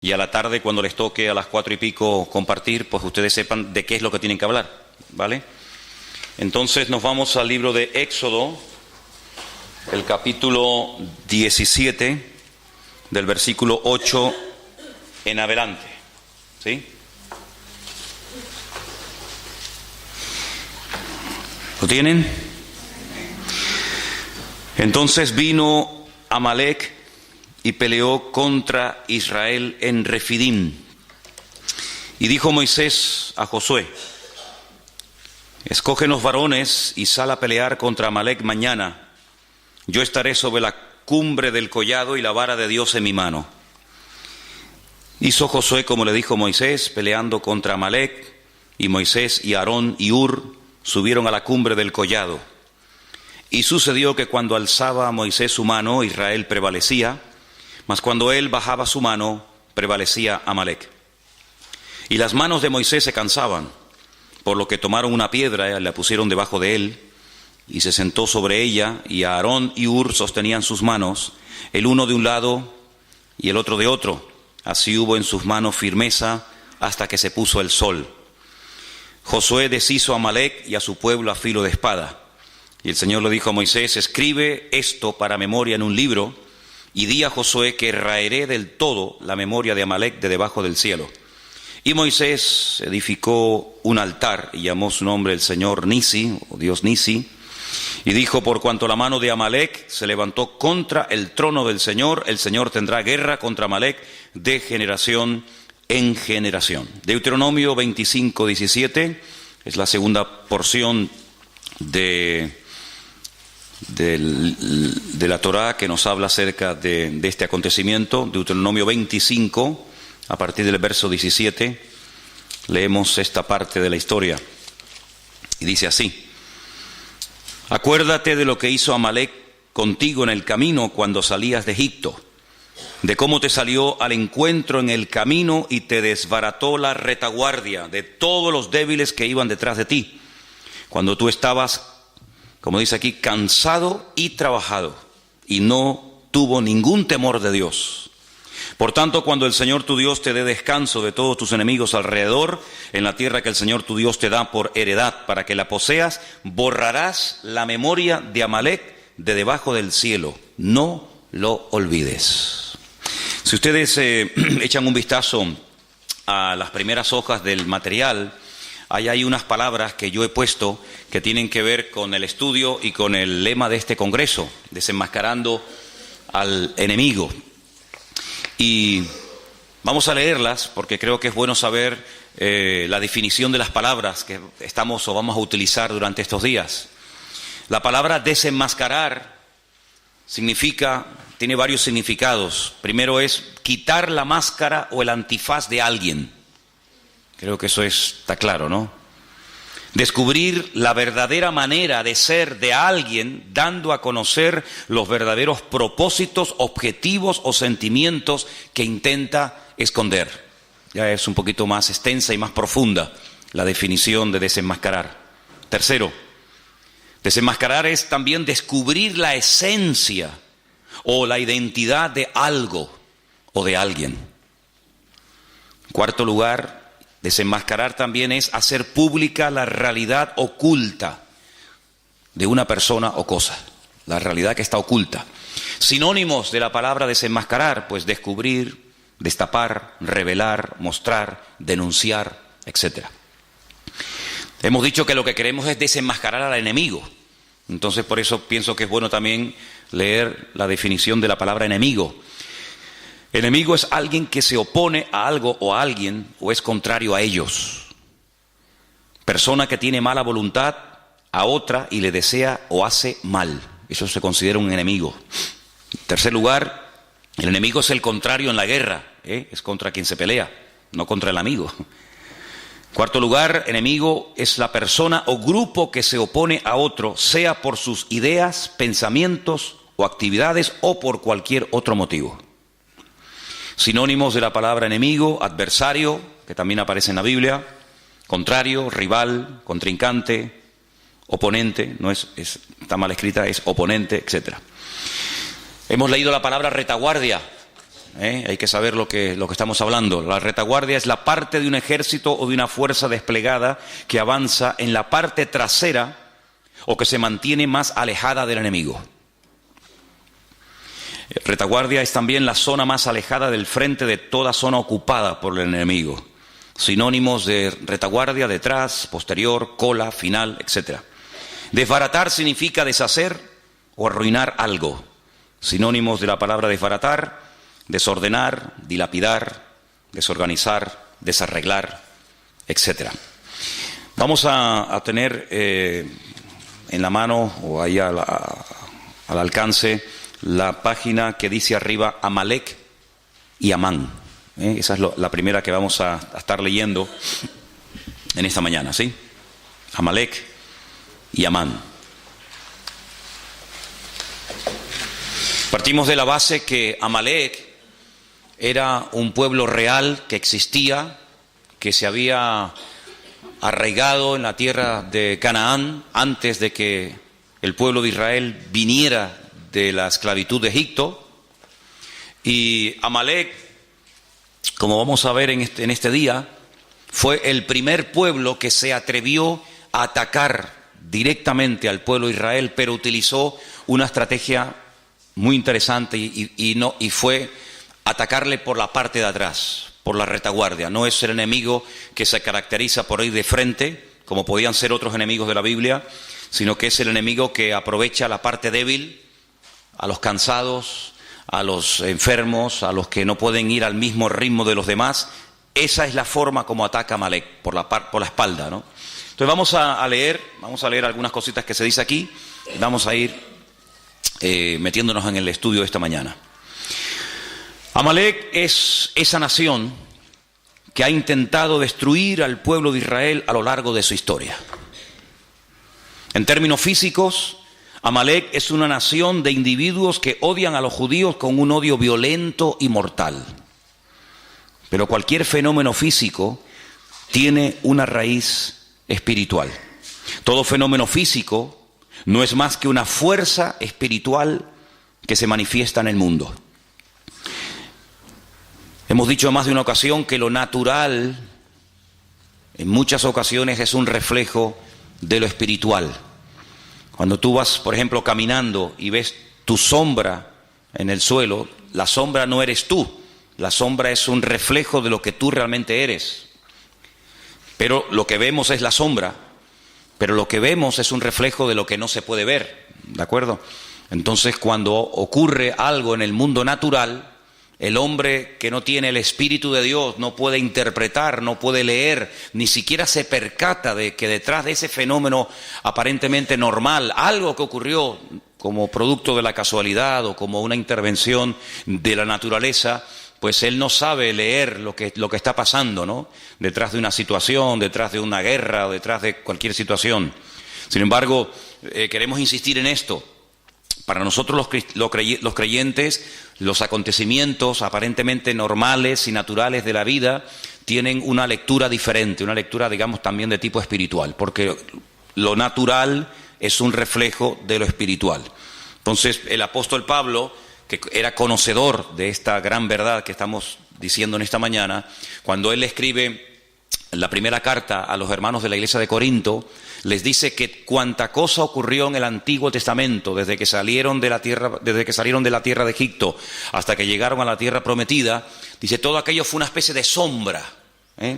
Y a la tarde, cuando les toque a las 4:15 compartir, pues ustedes sepan de qué es lo que tienen que hablar, ¿vale? Entonces nos vamos al libro de Éxodo, el capítulo 17, del versículo 8 en adelante, ¿sí? ¿Lo tienen? Entonces vino Amalec y peleó contra Israel en Refidim. Y dijo Moisés a Josué: escógenos varones y sal a pelear contra Amalec mañana. Yo estaré sobre la cumbre del collado y la vara de Dios en mi mano. Hizo Josué como le dijo Moisés, peleando contra Amalec, y Moisés y Aarón y Hur subieron a la cumbre del collado. Y sucedió que cuando alzaba Moisés su mano, Israel prevalecía, mas cuando él bajaba su mano, prevalecía Amalec. Y las manos de Moisés se cansaban, por lo que tomaron una piedra y la pusieron debajo de él, y se sentó sobre ella, y Aarón y Hur sostenían sus manos, el uno de un lado y el otro de otro. Así hubo en sus manos firmeza hasta que se puso el sol. Josué deshizo a Amalec y a su pueblo a filo de espada. Y el Señor le dijo a Moisés: escribe esto para memoria en un libro, y di a Josué que raeré del todo la memoria de Amalec de debajo del cielo. Y Moisés edificó un altar y llamó su nombre el Señor Nisi, o Dios Nisi, y dijo: por cuanto la mano de Amalec se levantó contra el trono del Señor, el Señor tendrá guerra contra Amalec de generación en generación. Deuteronomio 25:17 es la segunda porción de la Torá que nos habla acerca de este acontecimiento. Deuteronomio 25, a partir del verso 17, leemos esta parte de la historia. Y dice así: acuérdate de lo que hizo Amalec contigo en el camino cuando salías de Egipto, de cómo te salió al encuentro en el camino y te desbarató la retaguardia de todos los débiles que iban detrás de ti, cuando tú estabas, como dice aquí, cansado y trabajado, y no tuvo ningún temor de Dios. Por tanto, cuando el Señor tu Dios te dé descanso de todos tus enemigos alrededor, en la tierra que el Señor tu Dios te da por heredad para que la poseas, borrarás la memoria de Amalec de debajo del cielo. No lo olvides. Si ustedes echan un vistazo a las primeras hojas del material, ahí hay unas palabras que yo he puesto que tienen que ver con el estudio y con el lema de este congreso: desenmascarando al enemigo. Y vamos a leerlas porque creo que es bueno saber la definición de las palabras que estamos o vamos a utilizar durante estos días. La palabra desenmascarar tiene varios significados. Primero es quitar la máscara o el antifaz de alguien. Creo que eso está claro, ¿no? Descubrir la verdadera manera de ser de alguien, dando a conocer los verdaderos propósitos, objetivos o sentimientos que intenta esconder. Ya es un poquito más extensa y más profunda la definición de desenmascarar. Tercero, desenmascarar es también descubrir la esencia o la identidad de algo o de alguien. En cuarto lugar, desenmascarar también es hacer pública la realidad oculta de una persona o cosa, la realidad que está oculta. Sinónimos de la palabra desenmascarar, pues descubrir, destapar, revelar, mostrar, denunciar, etc. Hemos dicho que lo que queremos es desenmascarar al enemigo. Entonces por eso pienso que es bueno también leer la definición de la palabra enemigo. Enemigo es alguien que se opone a algo o a alguien o es contrario a ellos. Persona que tiene mala voluntad a otra y le desea o hace mal. Eso se considera un enemigo. En tercer lugar, el enemigo es el contrario en la guerra. Es contra quien se pelea, no contra el amigo. Cuarto lugar, enemigo es la persona o grupo que se opone a otro, sea por sus ideas, pensamientos o actividades o por cualquier otro motivo. Sinónimos de la palabra enemigo: adversario, que también aparece en la Biblia, contrario, rival, contrincante, oponente, no está mal escrita, es oponente, etc. Hemos leído la palabra retaguardia. Hay que saber lo que estamos hablando. La retaguardia es la parte de un ejército o de una fuerza desplegada que avanza en la parte trasera o que se mantiene más alejada del enemigo. Retaguardia es también la zona más alejada del frente de toda zona ocupada por el enemigo. Sinónimos de retaguardia: detrás, posterior, cola, final, etc. Desbaratar significa deshacer o arruinar algo. Sinónimos de la palabra desbaratar: desordenar, dilapidar, desorganizar, desarreglar, etc. Vamos a tener en la mano o ahí al alcance la página que dice arriba Amalek y Amán. Esa es la primera que vamos a estar leyendo en esta mañana, ¿sí? Amalek y Amán. Partimos de la base que Amalek era un pueblo real que existía, que se había arraigado en la tierra de Canaán antes de que el pueblo de Israel viniera de la esclavitud de Egipto. Y Amalek, como vamos a ver en este día, fue el primer pueblo que se atrevió a atacar directamente al pueblo de Israel, pero utilizó una estrategia muy interesante y fue atacarle por la parte de atrás, por la retaguardia. No es el enemigo que se caracteriza por ir de frente, como podían ser otros enemigos de la Biblia, sino que es el enemigo que aprovecha la parte débil, a los cansados, a los enfermos, a los que no pueden ir al mismo ritmo de los demás. Esa es la forma como ataca Amalek, por la espalda, ¿no? Entonces vamos a leer algunas cositas que se dice aquí, y vamos a ir metiéndonos en el estudio de esta mañana. Amalek es esa nación que ha intentado destruir al pueblo de Israel a lo largo de su historia. En términos físicos, Amalek es una nación de individuos que odian a los judíos con un odio violento y mortal. Pero cualquier fenómeno físico tiene una raíz espiritual. Todo fenómeno físico no es más que una fuerza espiritual que se manifiesta en el mundo. Hemos dicho en más de una ocasión que lo natural en muchas ocasiones es un reflejo de lo espiritual. Cuando tú vas, por ejemplo, caminando y ves tu sombra en el suelo, la sombra no eres tú, la sombra es un reflejo de lo que tú realmente eres. Pero lo que vemos es la sombra, pero lo que vemos es un reflejo de lo que no se puede ver, ¿de acuerdo? Entonces, cuando ocurre algo en el mundo natural, el hombre que no tiene el Espíritu de Dios no puede interpretar, no puede leer, ni siquiera se percata de que detrás de ese fenómeno aparentemente normal, algo que ocurrió como producto de la casualidad o como una intervención de la naturaleza, pues él no sabe leer lo que está pasando, ¿no? Detrás de una situación, detrás de una guerra o detrás de cualquier situación. Sin embargo, queremos insistir en esto. Para nosotros los creyentes, los acontecimientos aparentemente normales y naturales de la vida tienen una lectura diferente, una lectura, digamos, también de tipo espiritual, porque lo natural es un reflejo de lo espiritual. Entonces, el apóstol Pablo, que era conocedor de esta gran verdad que estamos diciendo en esta mañana, cuando él escribe la primera carta a los hermanos de la iglesia de Corinto, les dice que cuanta cosa ocurrió en el Antiguo Testamento, desde que salieron de la tierra de Egipto hasta que llegaron a la tierra prometida, dice, todo aquello fue una especie de sombra,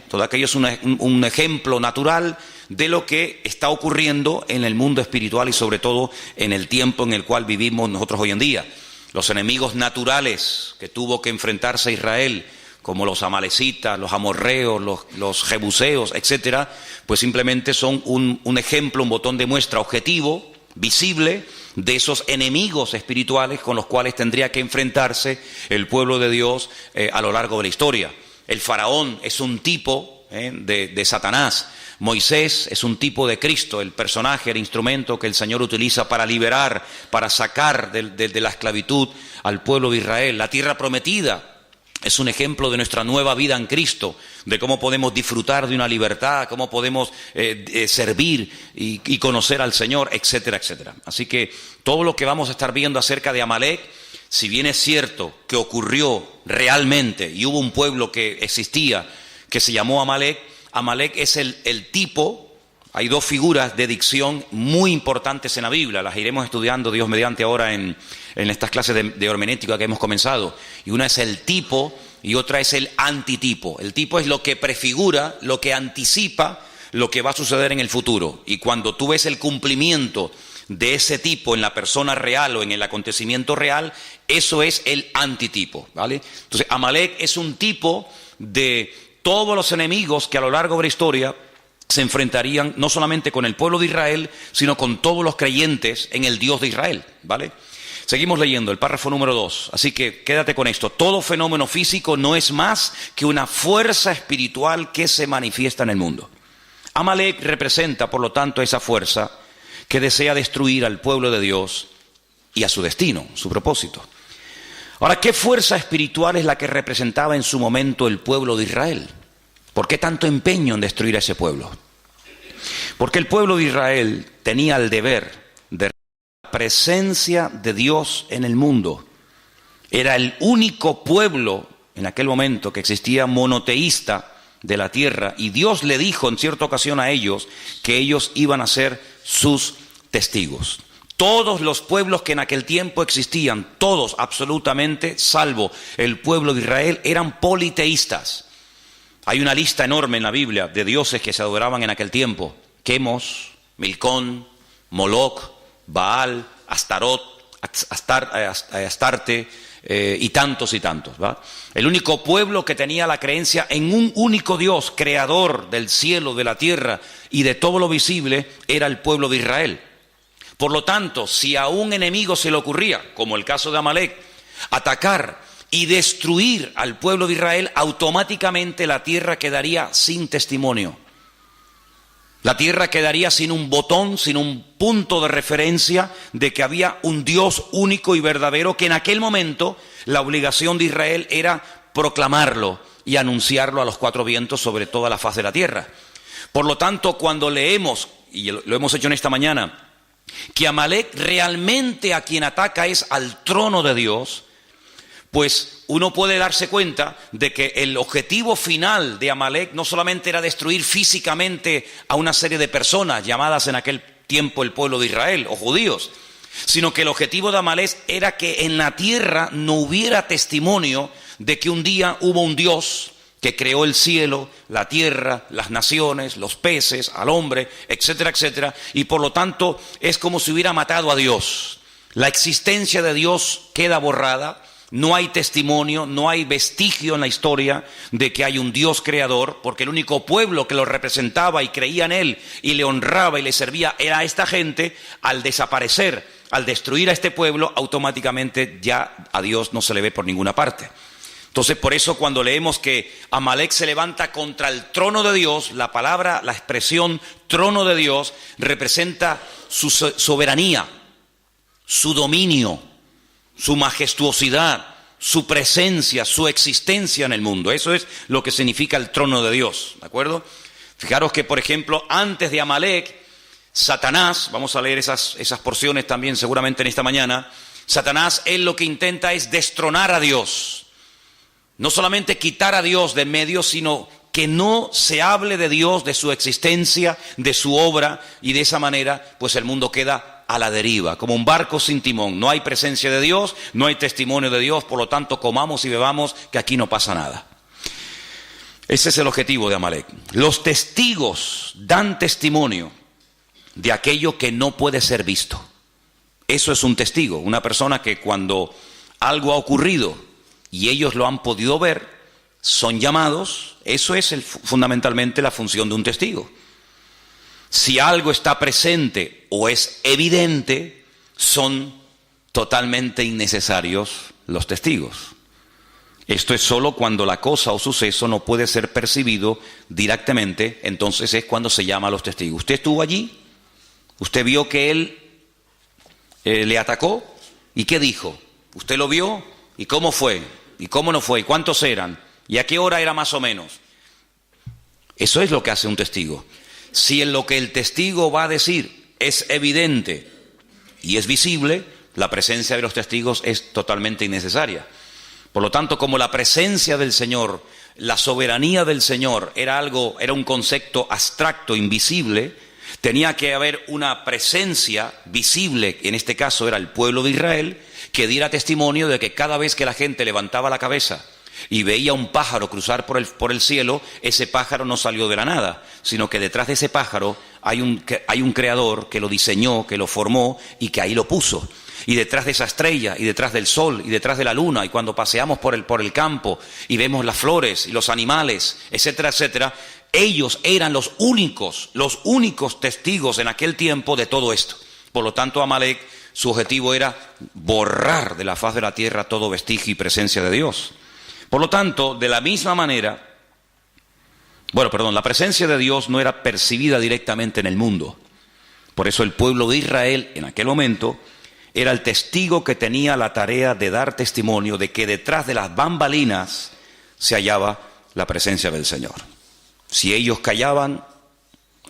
todo aquello es un ejemplo natural de lo que está ocurriendo en el mundo espiritual y sobre todo en el tiempo en el cual vivimos nosotros hoy en día. Los enemigos naturales que tuvo que enfrentarse Israel, como los amalecitas, los amorreos, los jebuseos, etcétera, pues simplemente son un ejemplo, un botón de muestra objetivo, visible, de esos enemigos espirituales con los cuales tendría que enfrentarse el pueblo de Dios a lo largo de la historia. El faraón es un tipo de Satanás. Moisés es un tipo de Cristo, el personaje, el instrumento que el Señor utiliza para liberar, para sacar de la esclavitud al pueblo de Israel. La tierra prometida es un ejemplo de nuestra nueva vida en Cristo, de cómo podemos disfrutar de una libertad, cómo podemos servir y conocer al Señor, etcétera, etcétera. Así que todo lo que vamos a estar viendo acerca de Amalek si bien es cierto que ocurrió realmente y hubo un pueblo que existía que se llamó Amalek, Amalek es el tipo. Hay dos figuras de dicción muy importantes en la Biblia, las iremos estudiando Dios mediante ahora en estas clases de hermenéutica que hemos comenzado. Y una es el tipo y otra es el antitipo. El tipo es lo que prefigura, lo que anticipa lo que va a suceder en el futuro. Y cuando tú ves el cumplimiento de ese tipo en la persona real o en el acontecimiento real, eso es el antitipo, ¿vale? Entonces, Amalek es un tipo de todos los enemigos que a lo largo de la historia se enfrentarían no solamente con el pueblo de Israel, sino con todos los creyentes en el Dios de Israel, ¿vale? Seguimos leyendo el párrafo número 2, así que quédate con esto. Todo fenómeno físico no es más que una fuerza espiritual que se manifiesta en el mundo. Amalek representa, por lo tanto, esa fuerza que desea destruir al pueblo de Dios y a su destino, su propósito. Ahora, ¿qué fuerza espiritual es la que representaba en su momento el pueblo de Israel? ¿Por qué tanto empeño en destruir a ese pueblo? Porque el pueblo de Israel tenía el deber de la presencia de Dios en el mundo. Era el único pueblo en aquel momento que existía monoteísta de la tierra, y Dios le dijo en cierta ocasión a ellos que ellos iban a ser sus testigos. Todos los pueblos que en aquel tiempo existían, todos absolutamente, salvo el pueblo de Israel, eran politeístas. Hay una lista enorme en la Biblia de dioses que se adoraban en aquel tiempo: Quemos, Milcón, Moloc, Baal, Astarot, Astarte y tantos, ¿va? El único pueblo que tenía la creencia en un único Dios, creador del cielo, de la tierra y de todo lo visible, era el pueblo de Israel. Por lo tanto, si a un enemigo se le ocurría, como el caso de Amalek, atacar y destruir al pueblo de Israel, automáticamente la tierra quedaría sin testimonio. La tierra quedaría sin un botón, sin un punto de referencia de que había un Dios único y verdadero, que en aquel momento la obligación de Israel era proclamarlo y anunciarlo a los cuatro vientos sobre toda la faz de la tierra. Por lo tanto, cuando leemos, y lo hemos hecho en esta mañana, que Amalek realmente a quien ataca es al trono de Dios, pues uno puede darse cuenta de que el objetivo final de Amalek no solamente era destruir físicamente a una serie de personas llamadas en aquel tiempo el pueblo de Israel o judíos, sino que el objetivo de Amalek era que en la tierra no hubiera testimonio de que un día hubo un Dios que creó el cielo, la tierra, las naciones, los peces, al hombre, etcétera, etcétera, y por lo tanto es como si hubiera matado a Dios. La existencia de Dios queda borrada. No hay testimonio, no hay vestigio en la historia de que hay un Dios creador, porque el único pueblo que lo representaba y creía en él y le honraba y le servía era esta gente. Al desaparecer, al destruir a este pueblo, automáticamente ya a Dios no se le ve por ninguna parte. Entonces, por eso cuando leemos que Amalek se levanta contra el trono de Dios, la palabra, la expresión trono de Dios representa su soberanía, su dominio, su majestuosidad, su presencia, su existencia en el mundo. Eso es lo que significa el trono de Dios, ¿de acuerdo? Fijaros que, por ejemplo, antes de Amalek, Satanás, vamos a leer esas porciones también seguramente en esta mañana, Satanás, él lo que intenta es destronar a Dios. No solamente quitar a Dios de en medio, sino que no se hable de Dios, de su existencia, de su obra, y de esa manera, pues el mundo queda a la deriva, como un barco sin timón. No hay presencia de Dios, no hay testimonio de Dios, por lo tanto comamos y bebamos, que aquí no pasa nada. Ese es el objetivo de Amalek. Los testigos dan testimonio de aquello que no puede ser visto. Eso es un testigo, una persona que cuando algo ha ocurrido y ellos lo han podido ver, son llamados. Eso es fundamentalmente la función de un testigo. Si algo está presente o es evidente, son totalmente innecesarios los testigos. Esto es solo cuando la cosa o suceso no puede ser percibido directamente, entonces es cuando se llama a los testigos. ¿Usted estuvo allí? ¿Usted vio que él le atacó? ¿Y qué dijo? ¿Usted lo vio? ¿Y cómo fue? ¿Y cómo no fue? ¿Y cuántos eran? ¿Y a qué hora era más o menos? Eso es lo que hace un testigo. Si en lo que el testigo va a decir es evidente y es visible, la presencia de los testigos es totalmente innecesaria. Por lo tanto, como la presencia del Señor, la soberanía del Señor era un concepto abstracto, invisible, tenía que haber una presencia visible, en este caso era el pueblo de Israel, que diera testimonio de que cada vez que la gente levantaba la cabeza y veía un pájaro cruzar por el cielo, ese pájaro no salió de la nada, sino que detrás de ese pájaro hay un creador que lo diseñó, que lo formó y que ahí lo puso. Y detrás de esa estrella, y detrás del sol, y detrás de la luna, y cuando paseamos por el campo y vemos las flores y los animales, etcétera, etcétera, ellos eran los únicos testigos en aquel tiempo de todo esto. Por lo tanto, Amalek, su objetivo era borrar de la faz de la tierra todo vestigio y presencia de Dios. Por lo tanto, de la misma manera, la presencia de Dios no era percibida directamente en el mundo. Por eso el pueblo de Israel, en aquel momento, era el testigo que tenía la tarea de dar testimonio de que detrás de las bambalinas se hallaba la presencia del Señor. Si ellos callaban,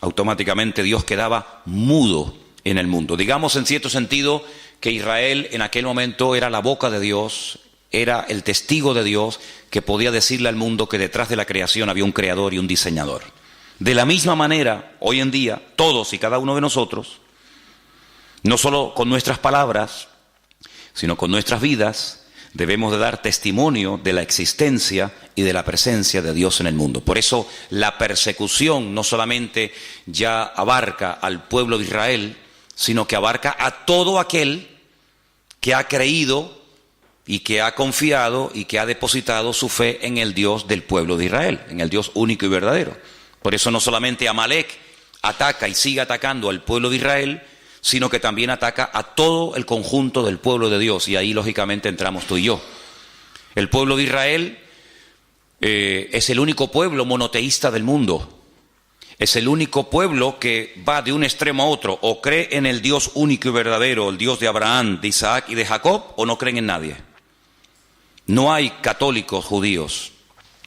automáticamente Dios quedaba mudo en el mundo. Digamos en cierto sentido que Israel en aquel momento era la boca de Dios, era el testigo de Dios que podía decirle al mundo que detrás de la creación había un creador y un diseñador. De la misma manera, hoy en día, todos y cada uno de nosotros, no solo con nuestras palabras, sino con nuestras vidas, debemos de dar testimonio de la existencia y de la presencia de Dios en el mundo. Por eso la persecución no solamente ya abarca al pueblo de Israel, sino que abarca a todo aquel que ha creído y que ha confiado y que ha depositado su fe en el Dios del pueblo de Israel, en el Dios único y verdadero. Por eso no solamente Amalek ataca y sigue atacando al pueblo de Israel, sino que también ataca a todo el conjunto del pueblo de Dios, y ahí lógicamente entramos tú y yo. El pueblo de Israel es el único pueblo monoteísta del mundo. Es el único pueblo que va de un extremo a otro, o cree en el Dios único y verdadero, el Dios de Abraham, de Isaac y de Jacob, o no creen en nadie. No hay católicos judíos,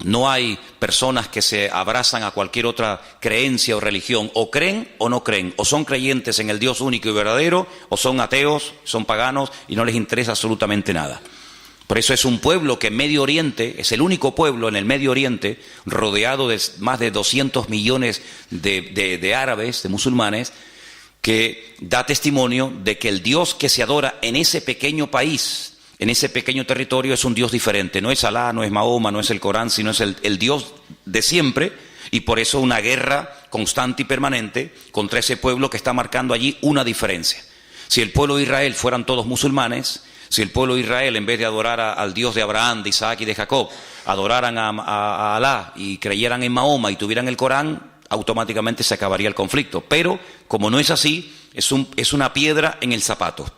no hay personas que se abrazan a cualquier otra creencia o religión, o creen o no creen, o son creyentes en el Dios único y verdadero, o son ateos, son paganos y no les interesa absolutamente nada. Por eso es un pueblo que en Medio Oriente, es el único pueblo en el Medio Oriente, rodeado de más de 200 millones de árabes, de musulmanes, que da testimonio de que el Dios que se adora en ese pequeño país, en ese pequeño territorio, es un Dios diferente. No es Alá, no es Mahoma, no es el Corán, sino es el Dios de siempre, y por eso una guerra constante y permanente contra ese pueblo que está marcando allí una diferencia. Si el pueblo de Israel fueran todos musulmanes, si el pueblo de Israel, en vez de adorar al Dios de Abraham, de Isaac y de Jacob, adoraran a Alá y creyeran en Mahoma y tuvieran el Corán, automáticamente se acabaría el conflicto. Pero, como no es así, es una piedra en el zapato.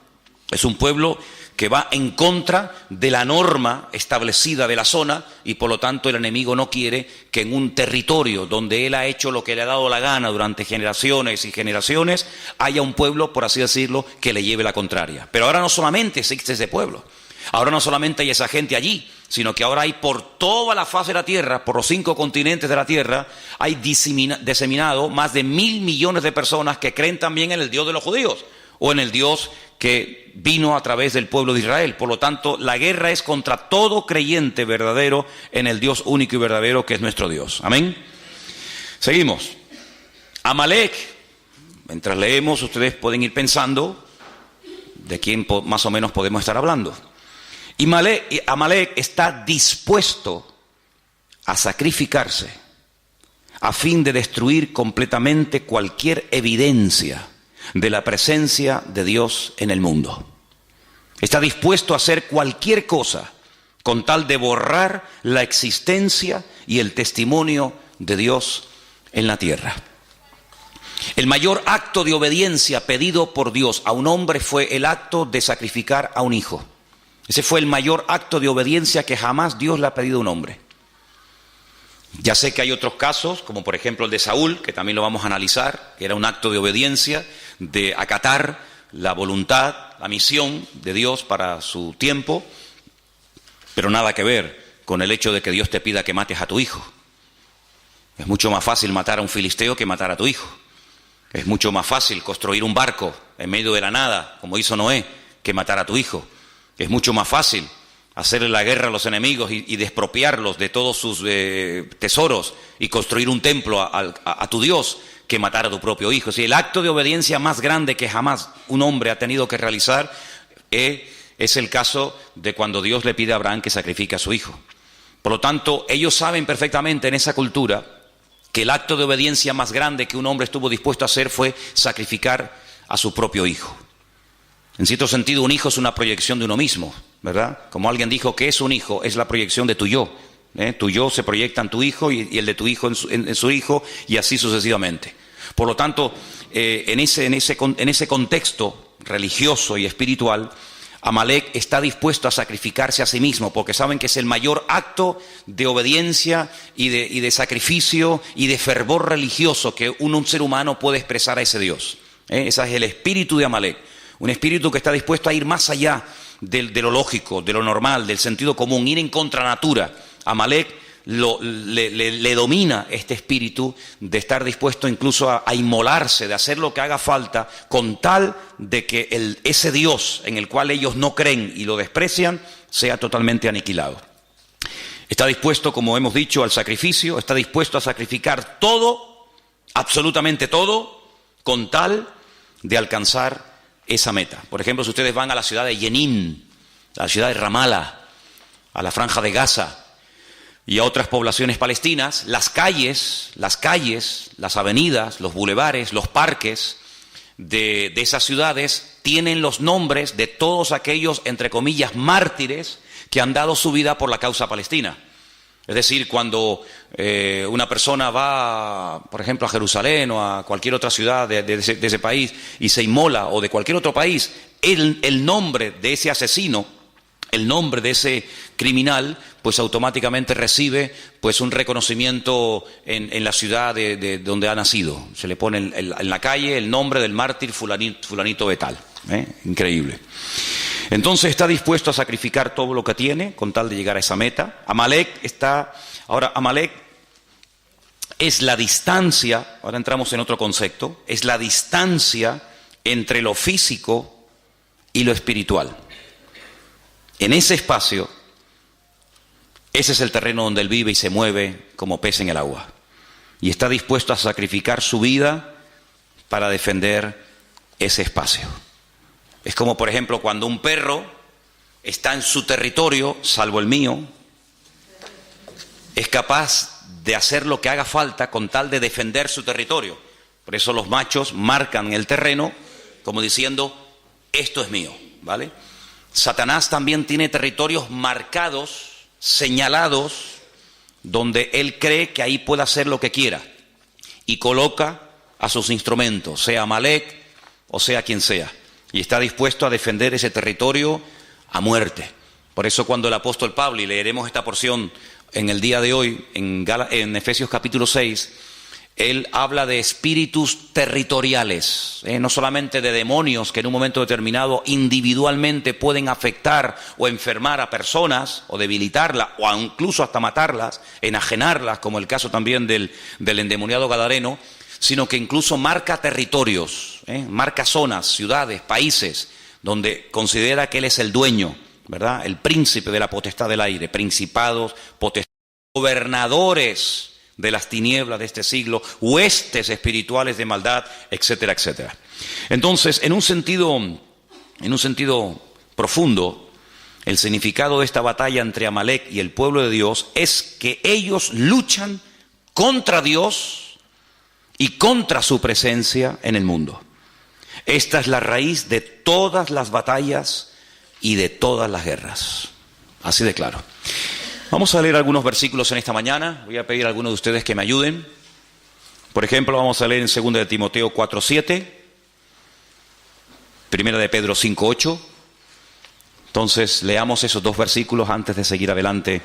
Es un pueblo que va en contra de la norma establecida de la zona, y por lo tanto el enemigo no quiere que en un territorio donde él ha hecho lo que le ha dado la gana durante generaciones y generaciones, haya un pueblo, por así decirlo, que le lleve la contraria. Pero ahora no solamente existe ese pueblo, ahora no solamente hay esa gente allí, sino que ahora hay por toda la faz de la tierra, por los 5 continentes de la tierra, hay diseminado más de 1.000 millones de personas que creen también en el Dios de los judíos, o en el Dios que vino a través del pueblo de Israel. Por lo tanto, la guerra es contra todo creyente verdadero en el Dios único y verdadero que es nuestro Dios. Amén. Seguimos. Amalek, mientras leemos, ustedes pueden ir pensando de quién más o menos podemos estar hablando. Y Amalek está dispuesto a sacrificarse a fin de destruir completamente cualquier evidencia de la presencia de Dios en el mundo. Está dispuesto a hacer cualquier cosa con tal de borrar la existencia y el testimonio de Dios en la tierra. El mayor acto de obediencia pedido por Dios a un hombre fue el acto de sacrificar a un hijo. Ese fue el mayor acto de obediencia que jamás Dios le ha pedido a un hombre. Ya sé que hay otros casos, como por ejemplo el de Saúl, que también lo vamos a analizar, que era un acto de obediencia, de acatar la voluntad, la misión de Dios para su tiempo, pero nada que ver con el hecho de que Dios te pida que mates a tu hijo. Es mucho más fácil matar a un filisteo que matar a tu hijo. Es mucho más fácil construir un barco en medio de la nada, como hizo Noé, que matar a tu hijo. Es mucho más fácil hacerle la guerra a los enemigos y despropiarlos de todos sus tesoros y construir un templo a tu Dios que matar a tu propio hijo. Si el acto de obediencia más grande que jamás un hombre ha tenido que realizar es el caso de cuando Dios le pide a Abraham que sacrifique a su hijo. Por lo tanto, ellos saben perfectamente en esa cultura que el acto de obediencia más grande que un hombre estuvo dispuesto a hacer fue sacrificar a su propio hijo. En cierto sentido, un hijo es una proyección de uno mismo, ¿verdad? Como alguien dijo, ¿qué es un hijo? Es la proyección de tu yo. Tu yo se proyecta en tu hijo y el de tu hijo en su hijo, y así sucesivamente. Por lo tanto, en ese contexto religioso y espiritual, Amalek está dispuesto a sacrificarse a sí mismo, porque saben que es el mayor acto de obediencia y de sacrificio y de fervor religioso que un ser humano puede expresar a ese Dios. Ese es el espíritu de Amalek, un espíritu que está dispuesto a ir más allá de lo lógico, de lo normal, del sentido común, ir en contra natura. Amalek le domina este espíritu de estar dispuesto incluso a inmolarse, de hacer lo que haga falta, con tal de que ese Dios en el cual ellos no creen y lo desprecian, sea totalmente aniquilado. Está dispuesto, como hemos dicho, al sacrificio, está dispuesto a sacrificar todo, absolutamente todo, con tal de alcanzar esa meta. Por ejemplo, si ustedes van a la ciudad de Jenin, a la ciudad de Ramallah, a la Franja de Gaza y a otras poblaciones palestinas, las calles, las avenidas, los bulevares, los parques de esas ciudades tienen los nombres de todos aquellos, entre comillas, mártires que han dado su vida por la causa palestina. Es decir, cuando una persona va, por ejemplo, a Jerusalén o a cualquier otra ciudad de ese país y se inmola, o de cualquier otro país, el nombre de ese asesino, el nombre de ese criminal, pues automáticamente recibe pues un reconocimiento en la ciudad de donde ha nacido. Se le pone en la calle el nombre del mártir fulanito de tal. Increíble. Entonces está dispuesto a sacrificar todo lo que tiene con tal de llegar a esa meta. Amalek es la distancia, ahora entramos en otro concepto, es la distancia entre lo físico y lo espiritual. En ese espacio, ese es el terreno donde él vive y se mueve como pez en el agua. Y está dispuesto a sacrificar su vida para defender ese espacio. Es como, por ejemplo, cuando un perro está en su territorio, salvo el mío, es capaz de hacer lo que haga falta con tal de defender su territorio. Por eso los machos marcan el terreno como diciendo, esto es mío, ¿vale? Satanás también tiene territorios marcados, señalados, donde él cree que ahí puede hacer lo que quiera. Y coloca a sus instrumentos, sea Amalek o sea quien sea. Y está dispuesto a defender ese territorio a muerte. Por eso cuando el apóstol Pablo, y leeremos esta porción en el día de hoy, en Efesios capítulo 6, él habla de espíritus territoriales, no solamente de demonios que en un momento determinado individualmente pueden afectar o enfermar a personas, o debilitarlas, o incluso hasta matarlas, enajenarlas, como el caso también del endemoniado gadareno, sino que incluso marca territorios, marca zonas, ciudades, países, donde considera que él es el dueño, ¿verdad? El príncipe de la potestad del aire, principados, potestades, gobernadores de las tinieblas de este siglo, huestes espirituales de maldad, etcétera, etcétera. Entonces, en un sentido profundo, el significado de esta batalla entre Amalek y el pueblo de Dios es que ellos luchan contra Dios y contra su presencia en el mundo. Esta es la raíz de todas las batallas y de todas las guerras. Así de claro. Vamos a leer algunos versículos en esta mañana. Voy a pedir a algunos de ustedes que me ayuden. Por ejemplo, vamos a leer en 2 de Timoteo 4:7, 1 de Pedro 5:8. Entonces, leamos esos dos versículos antes de seguir adelante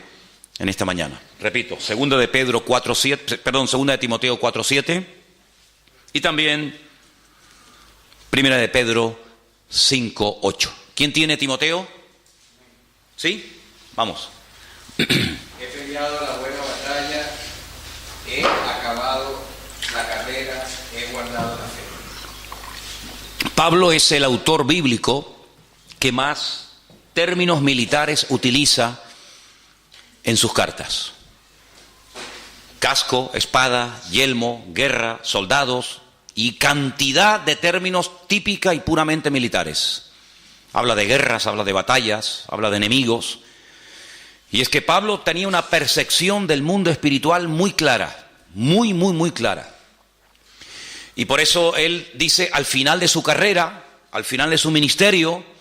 en esta mañana. Repito, 2 de Pedro 4:7, perdón, 2 de Timoteo 4:7 y también 1 de Pedro 5:8. ¿Quién tiene Timoteo? ¿Sí? Vamos. He peleado la buena batalla, he acabado la carrera, he guardado la fe. Pablo es el autor bíblico que más términos militares utiliza en sus cartas. Casco, espada, yelmo, guerra, soldados y cantidad de términos típica y puramente militares. Habla de guerras, habla de batallas, habla de enemigos. Y es que Pablo tenía una percepción del mundo espiritual muy clara, muy clara. Y por eso él dice al final de su carrera, al final de su ministerio,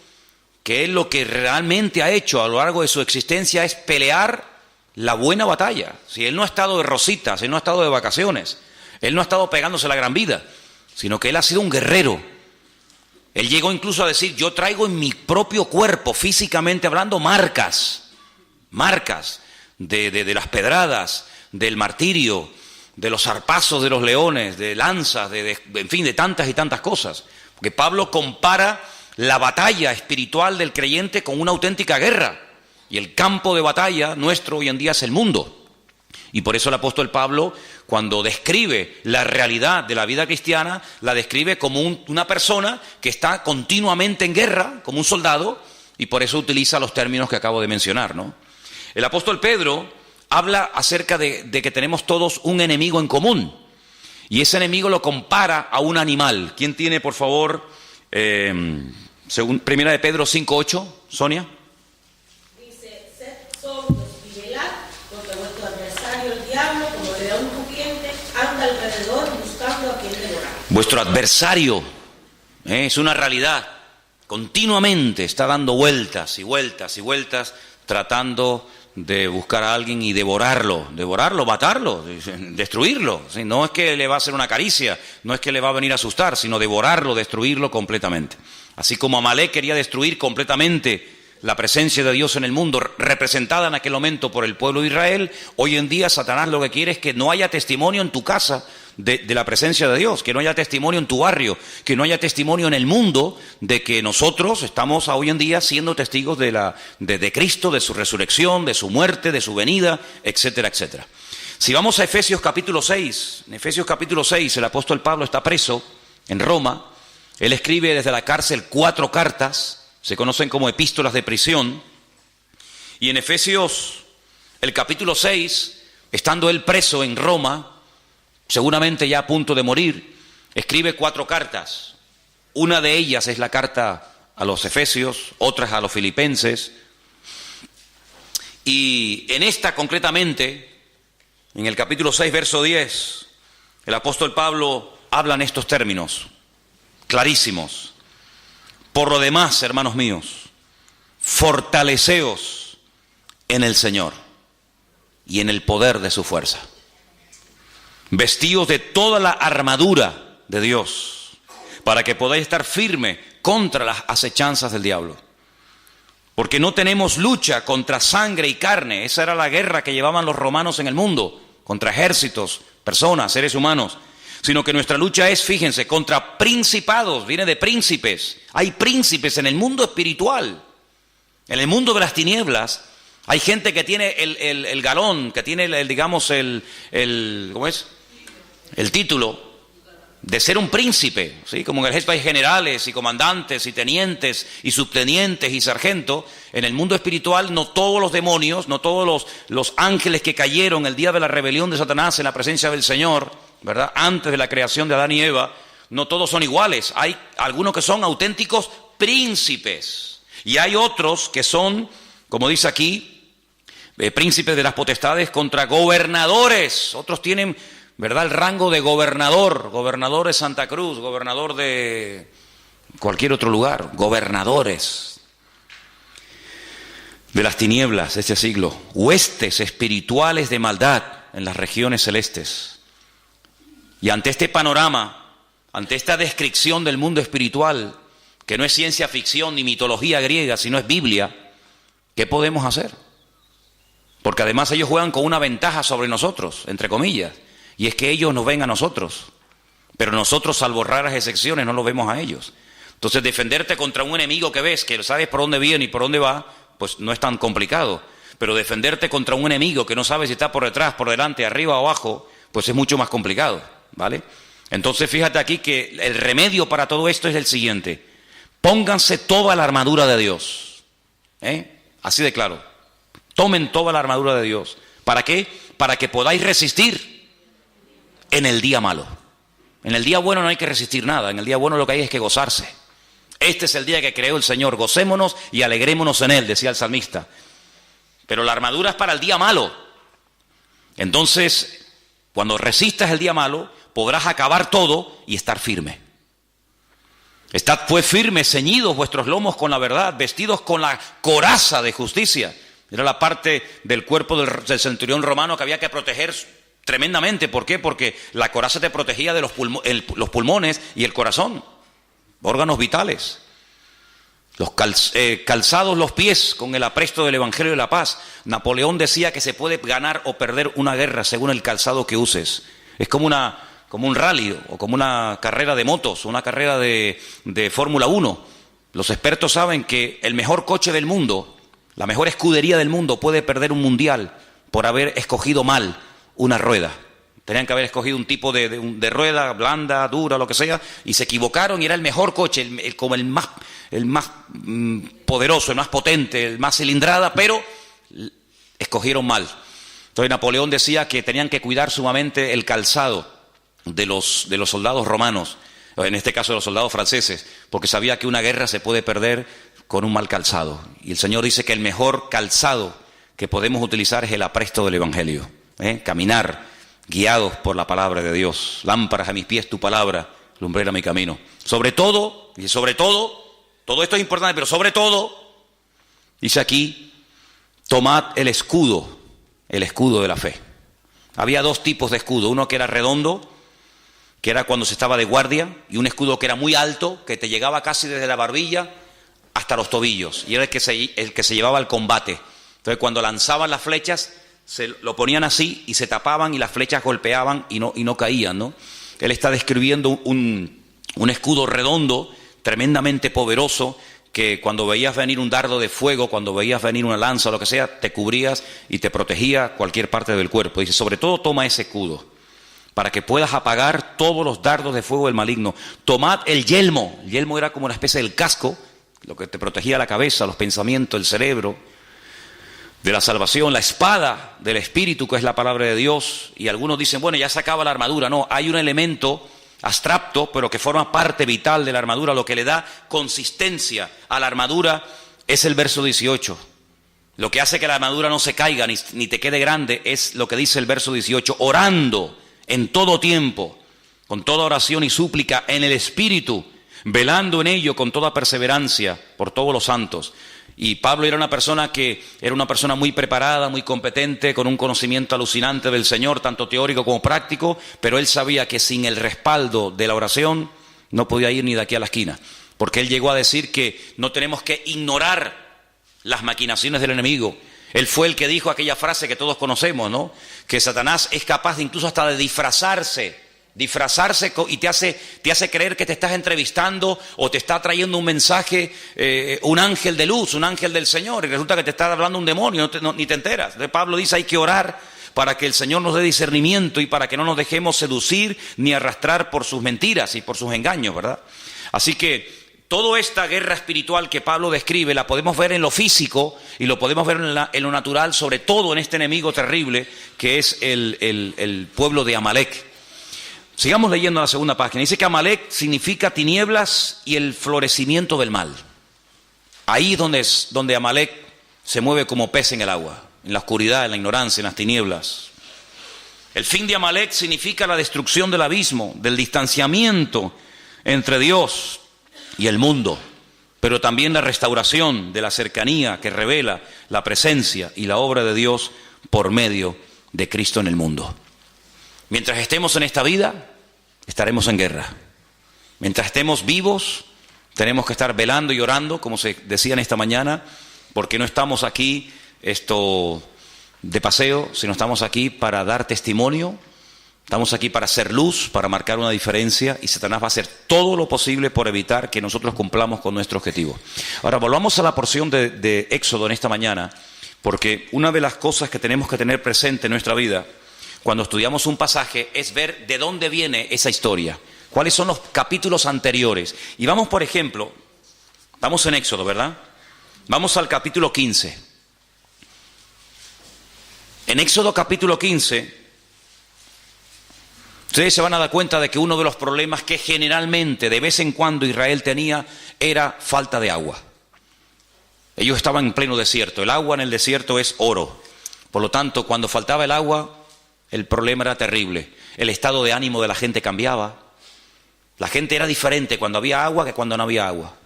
que él lo que realmente ha hecho a lo largo de su existencia es pelear la buena batalla. Si él no ha estado de rositas, él no ha estado de vacaciones, él no ha estado pegándose la gran vida, sino que él ha sido un guerrero. Él llegó incluso a decir, yo traigo en mi propio cuerpo, físicamente hablando, marcas de las pedradas, del martirio, de los zarpazos de los leones, de lanzas, en fin, de tantas y tantas cosas. Porque Pablo compara la batalla espiritual del creyente con una auténtica guerra. Y el campo de batalla nuestro hoy en día es el mundo. Y por eso el apóstol Pablo, cuando describe la realidad de la vida cristiana, la describe como una persona que está continuamente en guerra, como un soldado, y por eso utiliza los términos que acabo de mencionar, ¿no? El apóstol Pedro habla acerca de que tenemos todos un enemigo en común, y ese enemigo lo compara a un animal. ¿Quién tiene, por favor, según Primera de Pedro 5:8, Sonia? Vuestro adversario es una realidad, continuamente está dando vueltas y vueltas y vueltas, tratando de buscar a alguien y devorarlo, matarlo, destruirlo. No es que le va a hacer una caricia, no es que le va a venir a asustar, sino devorarlo, destruirlo completamente. Así como Amalek quería destruir completamente la presencia de Dios en el mundo, representada en aquel momento por el pueblo de Israel, hoy en día Satanás lo que quiere es que no haya testimonio en tu casa de la presencia de Dios, que no haya testimonio en tu barrio, que no haya testimonio en el mundo de que nosotros estamos hoy en día siendo testigos de Cristo, de su resurrección, de su muerte, de su venida, etcétera, etcétera. Si vamos a Efesios capítulo 6, en Efesios capítulo 6 el apóstol Pablo está preso en Roma. Él escribe desde la cárcel 4 cartas, se conocen como epístolas de prisión, y en Efesios, el capítulo 6, estando él preso en Roma, seguramente ya a punto de morir, escribe 4 cartas. Una de ellas es la carta a los Efesios, otras a los Filipenses, y en esta concretamente, en el capítulo 6, verso 10, el apóstol Pablo habla en estos términos clarísimos. Por lo demás, hermanos míos, fortaleceos en el Señor y en el poder de su fuerza. Vestíos de toda la armadura de Dios, para que podáis estar firme contra las acechanzas del diablo. Porque no tenemos lucha contra sangre y carne. Esa era la guerra que llevaban los romanos en el mundo, contra ejércitos, personas, seres humanos. Sino que nuestra lucha es, fíjense, contra principados, viene de príncipes. Hay príncipes en el mundo espiritual. En el mundo de las tinieblas hay gente que tiene el galón, que tiene ¿cómo es? El título de ser un príncipe, ¿sí? Como en el ejército hay generales y comandantes y tenientes y subtenientes y sargentos. En el mundo espiritual no todos los demonios, no todos los ángeles que cayeron el día de la rebelión de Satanás en la presencia del Señor, ¿verdad? Antes de la creación de Adán y Eva, no todos son iguales. Hay algunos que son auténticos príncipes y hay otros que son, como dice aquí, príncipes de las potestades contra gobernadores. Otros tienen, ¿verdad?, el rango de gobernador de Santa Cruz, gobernador de cualquier otro lugar, gobernadores de las tinieblas de este siglo, huestes espirituales de maldad en las regiones celestes. Y ante este panorama, ante esta descripción del mundo espiritual, que no es ciencia ficción ni mitología griega, sino es Biblia, ¿qué podemos hacer? Porque además ellos juegan con una ventaja sobre nosotros, entre comillas, y es que ellos nos ven a nosotros, pero nosotros, salvo raras excepciones, no los vemos a ellos. Entonces, defenderte contra un enemigo que ves, que sabes por dónde viene y por dónde va, pues no es tan complicado. Pero defenderte contra un enemigo que no sabes si está por detrás, por delante, arriba o abajo, pues es mucho más complicado, ¿vale? Entonces, fíjate aquí que el remedio para todo esto es el siguiente: Pónganse toda la armadura de Dios. Así de claro. Tomen toda la armadura de Dios. ¿Para qué? Para que podáis resistir en el día malo. En el día bueno no hay que resistir nada. En el día bueno lo que hay es que gozarse. Este es el día que creó el Señor. Gocémonos y alegrémonos en él, decía el salmista. Pero la armadura es para el día malo. Entonces, cuando resistas el día malo, podrás acabar todo y estar firme. Estad pues firmes, ceñidos vuestros lomos con la verdad, vestidos con la coraza de justicia. Era la parte del cuerpo del centurión romano que había que proteger tremendamente. ¿Por qué? Porque la coraza te protegía de los pulmones y el corazón, órganos vitales. Los calzados los pies con el apresto del Evangelio de la paz. Napoleón decía que se puede ganar o perder una guerra según el calzado que uses. Es como un rally o como una carrera de motos, una carrera de Fórmula 1. Los expertos saben que el mejor coche del mundo, la mejor escudería del mundo puede perder un mundial por haber escogido mal una rueda. Tenían que haber escogido un tipo de rueda blanda, dura, lo que sea, y se equivocaron y era el mejor coche, como el más poderoso, el más potente, el más cilindrada, pero escogieron mal. Entonces Napoleón decía que tenían que cuidar sumamente el calzado de los soldados romanos, en este caso de los soldados franceses, porque sabía que una guerra se puede perder con un mal calzado. Y el Señor dice que el mejor calzado que podemos utilizar es el apresto del Evangelio. Caminar guiados por la palabra de Dios. Lámparas a mis pies tu palabra, lumbrera mi camino. Sobre todo, todo esto es importante, pero sobre todo, dice aquí, tomad el escudo de la fe. Había dos tipos de escudo, uno que era redondo, que era cuando se estaba de guardia, y un escudo que era muy alto, que te llegaba casi desde la barbilla hasta los tobillos, y era el que se llevaba al combate. Entonces cuando lanzaban las flechas, se lo ponían así y se tapaban y las flechas golpeaban y no caían, ¿no? Él está describiendo un escudo redondo, tremendamente poderoso, que cuando veías venir un dardo de fuego, cuando veías venir una lanza o lo que sea, te cubrías y te protegía cualquier parte del cuerpo. Dice, sobre todo toma ese escudo, para que puedas apagar todos los dardos de fuego del maligno. Tomad el yelmo. El yelmo era como una especie del casco, lo que te protegía la cabeza, los pensamientos, el cerebro, de la salvación, la espada del Espíritu, que es la palabra de Dios. Y algunos dicen, bueno, ya se acaba la armadura. No, hay un elemento abstracto, pero que forma parte vital de la armadura. Lo que le da consistencia a la armadura es el verso 18. Lo que hace que la armadura no se caiga ni te quede grande es lo que dice el verso 18. Orando en todo tiempo, con toda oración y súplica en el Espíritu, velando en ello con toda perseverancia por todos los santos. Y Pablo era una persona muy preparada, muy competente, con un conocimiento alucinante del Señor, tanto teórico como práctico, pero él sabía que sin el respaldo de la oración no podía ir ni de aquí a la esquina, porque él llegó a decir que no tenemos que ignorar las maquinaciones del enemigo. Él fue el que dijo aquella frase que todos conocemos, ¿no? Que Satanás es capaz de incluso hasta de disfrazarse y te hace creer que te estás entrevistando o te está trayendo un mensaje, un ángel de luz, un ángel del Señor, y resulta que te está hablando un demonio, ni te enteras. Entonces Pablo dice, hay que orar para que el Señor nos dé discernimiento y para que no nos dejemos seducir ni arrastrar por sus mentiras y por sus engaños, ¿verdad? Así que toda esta guerra espiritual que Pablo describe la podemos ver en lo físico y lo podemos ver en lo natural, sobre todo en este enemigo terrible que es el pueblo de Amalek. Sigamos leyendo la segunda página. Dice que Amalek significa tinieblas y el florecimiento del mal. Ahí es donde Amalek se mueve como pez en el agua, en la oscuridad, en la ignorancia, en las tinieblas. El fin de Amalek significa la destrucción del abismo, del distanciamiento entre Dios y el mundo, pero también la restauración de la cercanía que revela la presencia y la obra de Dios por medio de Cristo en el mundo. Mientras estemos en esta vida, estaremos en guerra. Mientras estemos vivos, tenemos que estar velando y orando, como se decía en esta mañana, porque no estamos aquí de paseo, sino estamos aquí para dar testimonio, estamos aquí para hacer luz, para marcar una diferencia, y Satanás va a hacer todo lo posible por evitar que nosotros cumplamos con nuestro objetivo. Ahora, volvamos a la porción de Éxodo en esta mañana, porque una de las cosas que tenemos que tener presente en nuestra vida cuando estudiamos un pasaje es ver de dónde viene esa historia, cuáles son los capítulos anteriores. Y vamos, por ejemplo, Estamos en Éxodo, ¿verdad? Vamos al capítulo 15. En Éxodo capítulo 15, ustedes se van a dar cuenta de que uno de los problemas que generalmente, de vez en cuando, Israel tenía era falta de agua. Ellos estaban en pleno desierto. El agua en el desierto es oro. Por lo tanto, cuando faltaba el agua, el problema era terrible. El estado de ánimo de la gente cambiaba. La gente era diferente cuando había agua que cuando no había agua.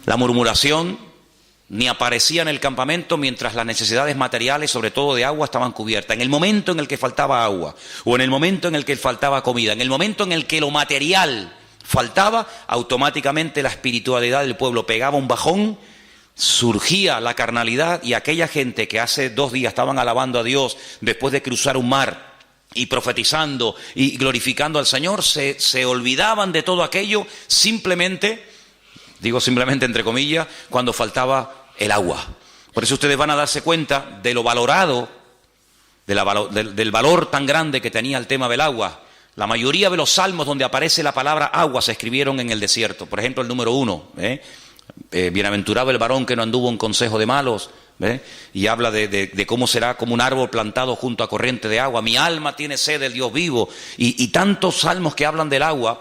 La murmuración ni aparecía en el campamento mientras las necesidades materiales, sobre todo de agua, estaban cubiertas. En el momento en el que faltaba agua, o en el momento en el que faltaba comida, en el momento en el que lo material faltaba, automáticamente la espiritualidad del pueblo pegaba un bajón, surgía la carnalidad, y aquella gente que hace 2 días estaban alabando a Dios después de cruzar un mar y profetizando y glorificando al Señor, se olvidaban de todo aquello simplemente, digo simplemente entre comillas, cuando faltaba el agua. Por eso ustedes van a darse cuenta de lo valorado, del valor tan grande que tenía el tema del agua. La mayoría de los salmos donde aparece la palabra agua se escribieron en el desierto. Por ejemplo, el número 1, bienaventurado el varón que no anduvo en consejo de malos, y habla de cómo será como un árbol plantado junto a corriente de agua. Mi alma tiene sed del Dios vivo, y tantos salmos que hablan del agua.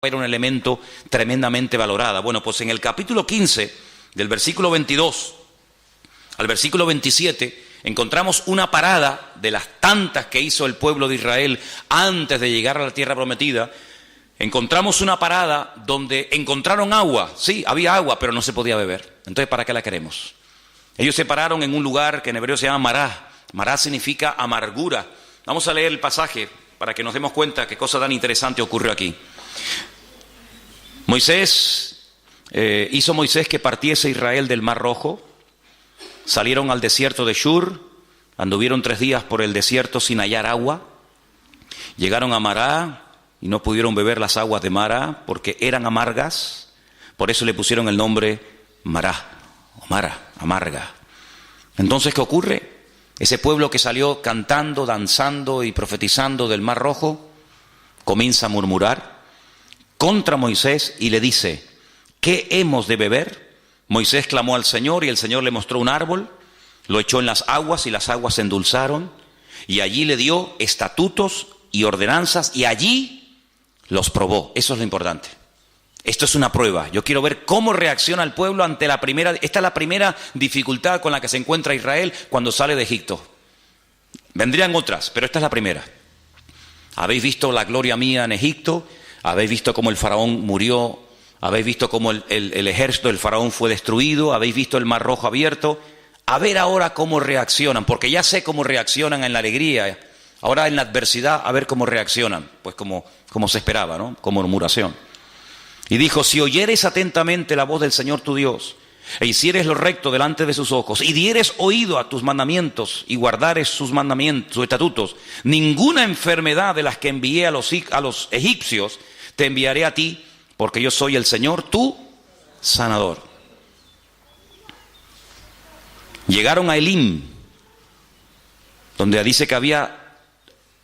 Era un elemento tremendamente valorado. Bueno, pues en el capítulo 15, del versículo 22 al versículo 27, encontramos una parada de las tantas que hizo el pueblo de Israel antes de llegar a la tierra prometida. Encontramos una parada donde encontraron agua. Sí, había agua, pero no se podía beber. Entonces, ¿para qué la queremos? Ellos se pararon en un lugar que en hebreo se llama Mará. Mará significa amargura. Vamos a leer el pasaje para que nos demos cuenta qué cosa tan interesante ocurrió aquí. Hizo Moisés que partiese Israel del Mar Rojo. Salieron al desierto de Shur, anduvieron 3 días por el desierto sin hallar agua. Llegaron a Mará y no pudieron beber las aguas de Mará porque eran amargas. Por eso le pusieron el nombre Mará, o Mara, amarga. Entonces, ¿qué ocurre? Ese pueblo que salió cantando, danzando y profetizando del Mar Rojo, comienza a murmurar contra Moisés y le dice: ¿qué hemos de beber? Moisés clamó al Señor y el Señor le mostró un árbol, lo echó en las aguas y las aguas se endulzaron, y allí le dio estatutos y ordenanzas y allí los probó. Eso es lo importante. Esto es una prueba. Yo quiero ver cómo reacciona el pueblo ante la primera. Esta es la primera dificultad con la que se encuentra Israel cuando sale de Egipto. Vendrían otras, pero esta es la primera. Habéis visto la gloria mía en Egipto, habéis visto cómo el faraón murió, habéis visto cómo el ejército del faraón fue destruido, habéis visto el Mar Rojo abierto. A ver ahora cómo reaccionan, porque ya sé cómo reaccionan en la alegría. Ahora en la adversidad, a ver cómo reaccionan. Pues como se esperaba, ¿no? Como murmuración. Y dijo: si oyeres atentamente la voz del Señor tu Dios, e hicieres lo recto delante de sus ojos, y dieres oído a tus mandamientos, y guardares sus mandamientos, sus estatutos, ninguna enfermedad de las que envié a los egipcios te enviaré a ti, porque yo soy el Señor, tu sanador. Llegaron a Elim, donde dice que había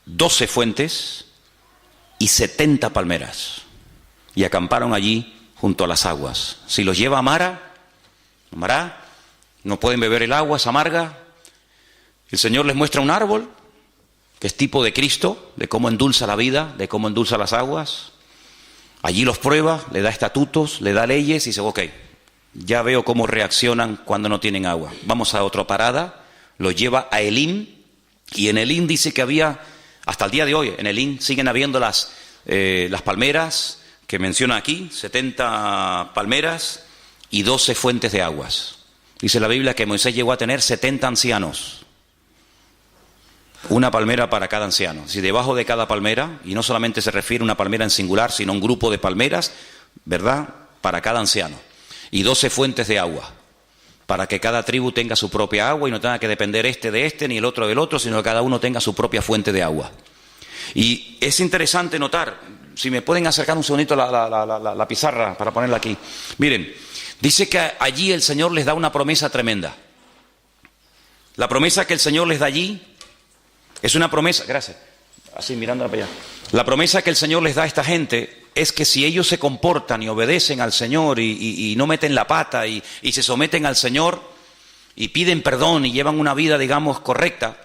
12 fuentes y 70 palmeras, y acamparon allí junto a las aguas. Si los lleva a Mará, no pueden beber el agua, es amarga. El Señor les muestra un árbol que es tipo de Cristo, de cómo endulza la vida, de cómo endulza las aguas. Allí los prueba, le da estatutos, le da leyes y dice: ok, ya veo cómo reaccionan cuando no tienen agua. Vamos a otra parada, los lleva a Elim, y en Elim dice que había, hasta el día de hoy, en Elim siguen habiendo las palmeras que menciona aquí, 70 palmeras y 12 fuentes de aguas. Dice la Biblia que Moisés llegó a tener 70 ancianos. Una palmera para cada anciano. Si debajo de cada palmera, y no solamente se refiere a una palmera en singular, sino a un grupo de palmeras, ¿verdad?, para cada anciano. Y 12 fuentes de agua, para que cada tribu tenga su propia agua y no tenga que depender de este ni el otro del otro, sino que cada uno tenga su propia fuente de agua. Y es interesante notar, si me pueden acercar un segundito la pizarra para ponerla aquí. Miren, dice que allí el Señor les da una promesa tremenda. La promesa que el Señor les da allí es una promesa, gracias, así mirándola para allá. La promesa que el Señor les da a esta gente es que si ellos se comportan y obedecen al Señor y no meten la pata y se someten al Señor y piden perdón y llevan una vida, digamos, correcta,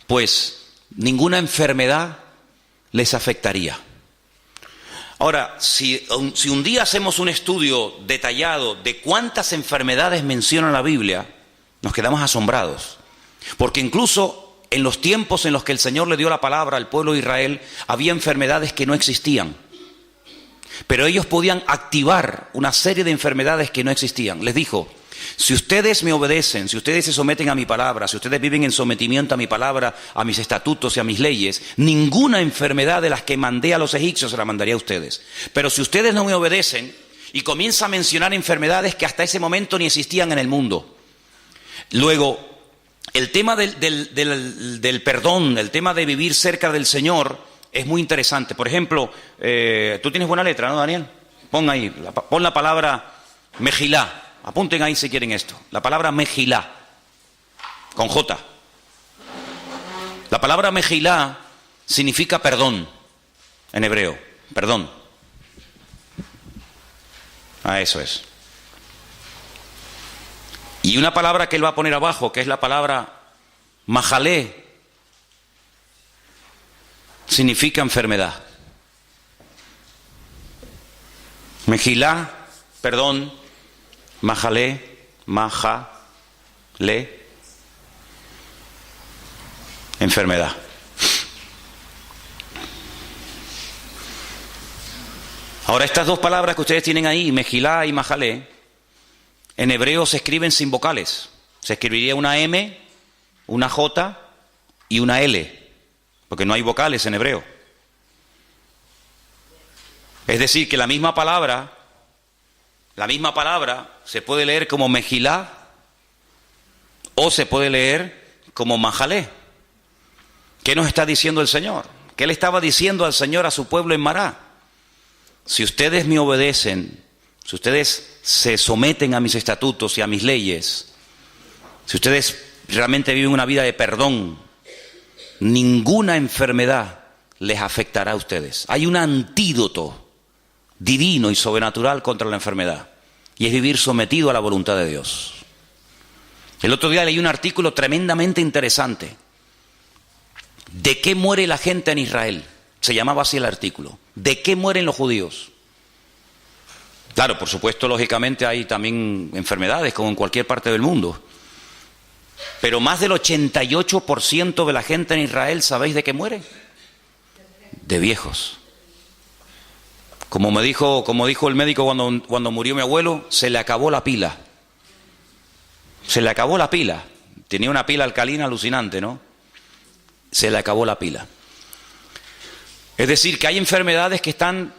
pues ninguna enfermedad les afectaría. Ahora, si un día hacemos un estudio detallado de cuántas enfermedades menciona la Biblia, nos quedamos asombrados. Porque incluso en los tiempos en los que el Señor le dio la palabra al pueblo de Israel, había enfermedades que no existían. Pero ellos podían activar una serie de enfermedades que no existían. Les dijo: si ustedes me obedecen, si ustedes se someten a mi palabra, si ustedes viven en sometimiento a mi palabra, a mis estatutos y a mis leyes, ninguna enfermedad de las que mandé a los egipcios se la mandaría a ustedes. Pero si ustedes no me obedecen, y comienza a mencionar enfermedades que hasta ese momento ni existían en el mundo. Luego, el tema del perdón, el tema de vivir cerca del Señor es muy interesante. Por ejemplo, tú tienes buena letra, ¿no, Daniel? Pon la palabra Mejilá. Apunten ahí si quieren esto. La palabra Mejilá, con J. La palabra Mejilá significa perdón, en hebreo, perdón. Eso es. Y una palabra que él va a poner abajo, que es la palabra Majalé, significa enfermedad. Mejilá, perdón. Majalé, enfermedad. Ahora, estas dos palabras que ustedes tienen ahí, Mejilá y Majalé, en hebreo se escriben sin vocales. Se escribiría una M, una J y una L, porque no hay vocales en hebreo. Es decir, que la misma palabra se puede leer como Mejilá o se puede leer como Majalé. ¿Qué nos está diciendo el Señor? ¿Qué le estaba diciendo al Señor a su pueblo en Mará? Si ustedes me obedecen, si ustedes se someten a mis estatutos y a mis leyes, si ustedes realmente viven una vida de perdón, ninguna enfermedad les afectará a ustedes. Hay un antídoto divino y sobrenatural contra la enfermedad, y es vivir sometido a la voluntad de Dios. El otro día leí un artículo tremendamente interesante. ¿De qué muere la gente en Israel? Se llamaba así el artículo. ¿De qué mueren los judíos? Claro, por supuesto, lógicamente hay también enfermedades como en cualquier parte del mundo, pero más del 88% de la gente en Israel, ¿sabéis de qué muere? De viejos. Como dijo el médico cuando murió mi abuelo, se le acabó la pila. Se le acabó la pila. Tenía una pila alcalina alucinante, ¿no? Se le acabó la pila. Es decir, que hay enfermedades que están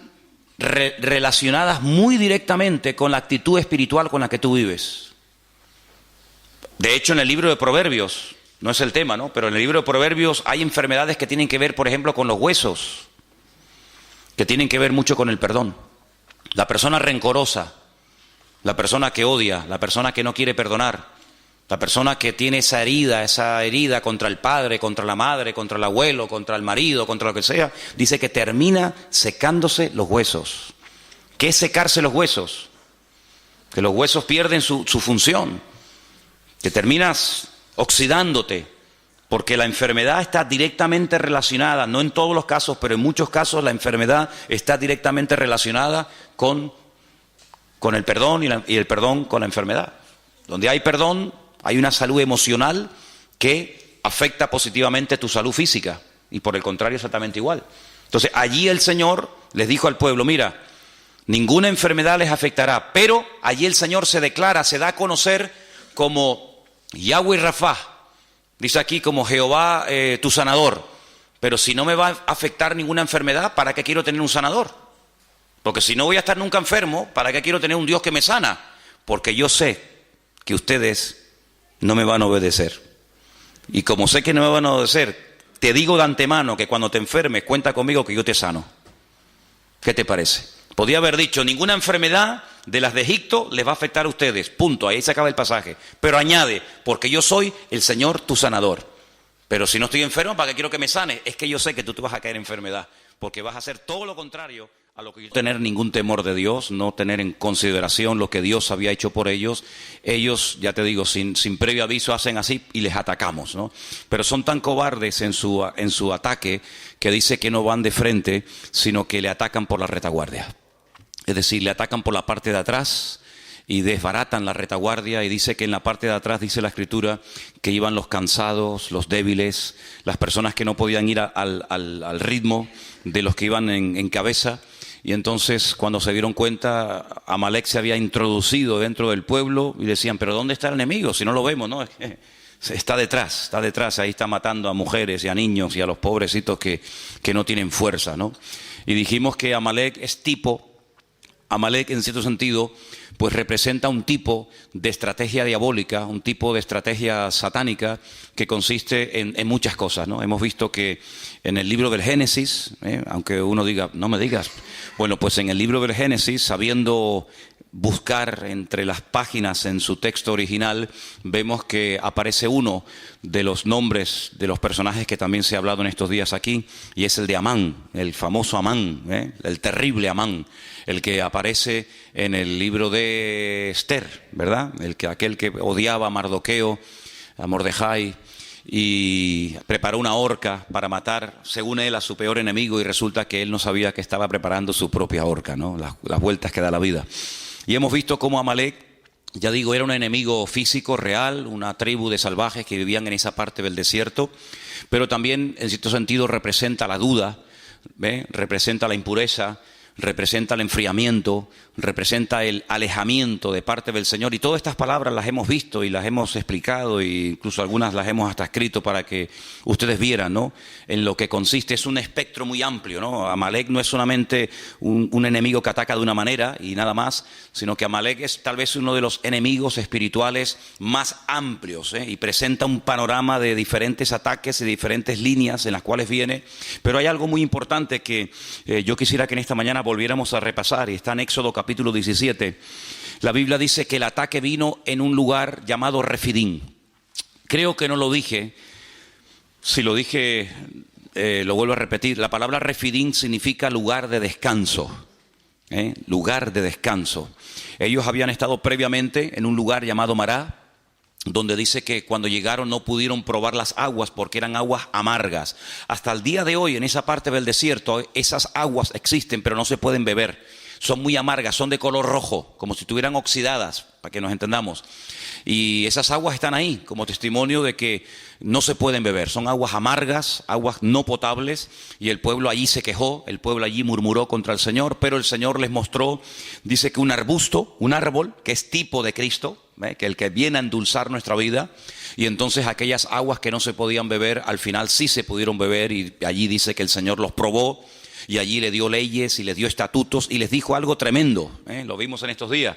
relacionadas muy directamente con la actitud espiritual con la que tú vives. De hecho, en el libro de Proverbios, no es el tema, ¿no? Pero en el libro de Proverbios hay enfermedades que tienen que ver, por ejemplo, con los huesos, que tienen que ver mucho con el perdón. La persona rencorosa, la persona que odia, la persona que no quiere perdonar, la persona que tiene esa herida contra el padre, contra la madre, contra el abuelo, contra el marido, contra lo que sea, dice que termina secándose los huesos. ¿Qué es secarse los huesos? Que los huesos pierden su función, que terminas oxidándote, porque la enfermedad está directamente relacionada, no en todos los casos, pero en muchos casos la enfermedad está directamente relacionada con el perdón y el perdón con la enfermedad. Donde hay perdón, hay una salud emocional que afecta positivamente tu salud física, y por el contrario exactamente igual. Entonces allí el Señor les dijo al pueblo: mira, ninguna enfermedad les afectará, pero allí el Señor se declara, se da a conocer como Yahweh Rafá. Dice aquí como Jehová tu sanador. Pero si no me va a afectar ninguna enfermedad, ¿para qué quiero tener un sanador? Porque si no voy a estar nunca enfermo, ¿para qué quiero tener un Dios que me sana? Porque yo sé que ustedes no me van a obedecer. Y como sé que no me van a obedecer, te digo de antemano que cuando te enfermes, cuenta conmigo que yo te sano. ¿Qué te parece? Podía haber dicho: ninguna enfermedad de las de Egipto les va a afectar a ustedes. Punto, ahí se acaba el pasaje. Pero añade: porque yo soy el Señor tu sanador. Pero si no estoy enfermo, ¿para qué quiero que me sane? Es que yo sé que tú te vas a caer en enfermedad, porque vas a hacer todo lo contrario a lo que yo tener ningún temor de Dios, no tener en consideración lo que Dios había hecho por ellos. Ellos, ya te digo, sin previo aviso hacen así y les atacamos, ¿no? Pero son tan cobardes en su ataque que dice que no van de frente, sino que le atacan por la retaguardia. Es decir, le atacan por la parte de atrás y desbaratan la retaguardia, y dice que en la parte de atrás, dice la Escritura, que iban los cansados, los débiles, las personas que no podían ir al ritmo de los que iban en cabeza. Y entonces, cuando se dieron cuenta, Amalek se había introducido dentro del pueblo y decían, pero ¿dónde está el enemigo? Si no lo vemos, ¿no? Está detrás, ahí está matando a mujeres y a niños y a los pobrecitos que no tienen fuerza, ¿no? Y dijimos que Amalek Amalek en cierto sentido, pues representa un tipo de estrategia diabólica, un tipo de estrategia satánica que consiste en muchas cosas, ¿no? Hemos visto que en el libro del Génesis, aunque uno diga, no me digas, bueno, pues en el libro del Génesis, sabiendo buscar entre las páginas en su texto original, vemos que aparece uno de los nombres de los personajes que también se ha hablado en estos días aquí, y es el de Amán, el famoso Amán, el terrible Amán, el que aparece en el libro de Esther, ¿verdad? Aquel que odiaba a Mardoqueo, a Mordejai, y preparó una horca para matar, según él, a su peor enemigo, y resulta que él no sabía que estaba preparando su propia horca, ¿no? Las vueltas que da la vida. Y hemos visto cómo Amalek, ya digo, era un enemigo físico real, una tribu de salvajes que vivían en esa parte del desierto, pero también en cierto sentido representa la duda, representa la impureza, representa el enfriamiento, representa el alejamiento de parte del Señor. Y todas estas palabras las hemos visto y las hemos explicado, e incluso algunas las hemos hasta escrito para que ustedes vieran, ¿no?, en lo que consiste. Es un espectro muy amplio, ¿no? Amalek no es solamente un enemigo que ataca de una manera y nada más, sino que Amalek es tal vez uno de los enemigos espirituales más amplios, y presenta un panorama de diferentes ataques y diferentes líneas en las cuales viene. Pero hay algo muy importante que yo quisiera que en esta mañana volviéramos a repasar, y está en Éxodo capítulo 17. La Biblia dice que el ataque vino en un lugar llamado Refidim. Creo que no lo dije. Si lo dije, lo vuelvo a repetir. La palabra Refidim significa lugar de descanso. Lugar de descanso. Ellos habían estado previamente en un lugar llamado Mará, donde dice que cuando llegaron no pudieron probar las aguas porque eran aguas amargas. Hasta el día de hoy en esa parte del desierto esas aguas existen, pero no se pueden beber. Son muy amargas, son de color rojo, como si estuvieran oxidadas, para que nos entendamos. Y esas aguas están ahí como testimonio de que no se pueden beber. Son aguas amargas, aguas no potables, y el pueblo allí se quejó, el pueblo allí murmuró contra el Señor, pero el Señor les mostró, dice que un arbusto, un árbol, que es tipo de Cristo, que el que viene a endulzar nuestra vida, y entonces aquellas aguas que no se podían beber, al final sí se pudieron beber, y allí dice que el Señor los probó, y allí le dio leyes y les dio estatutos y les dijo algo tremendo, lo vimos en estos días.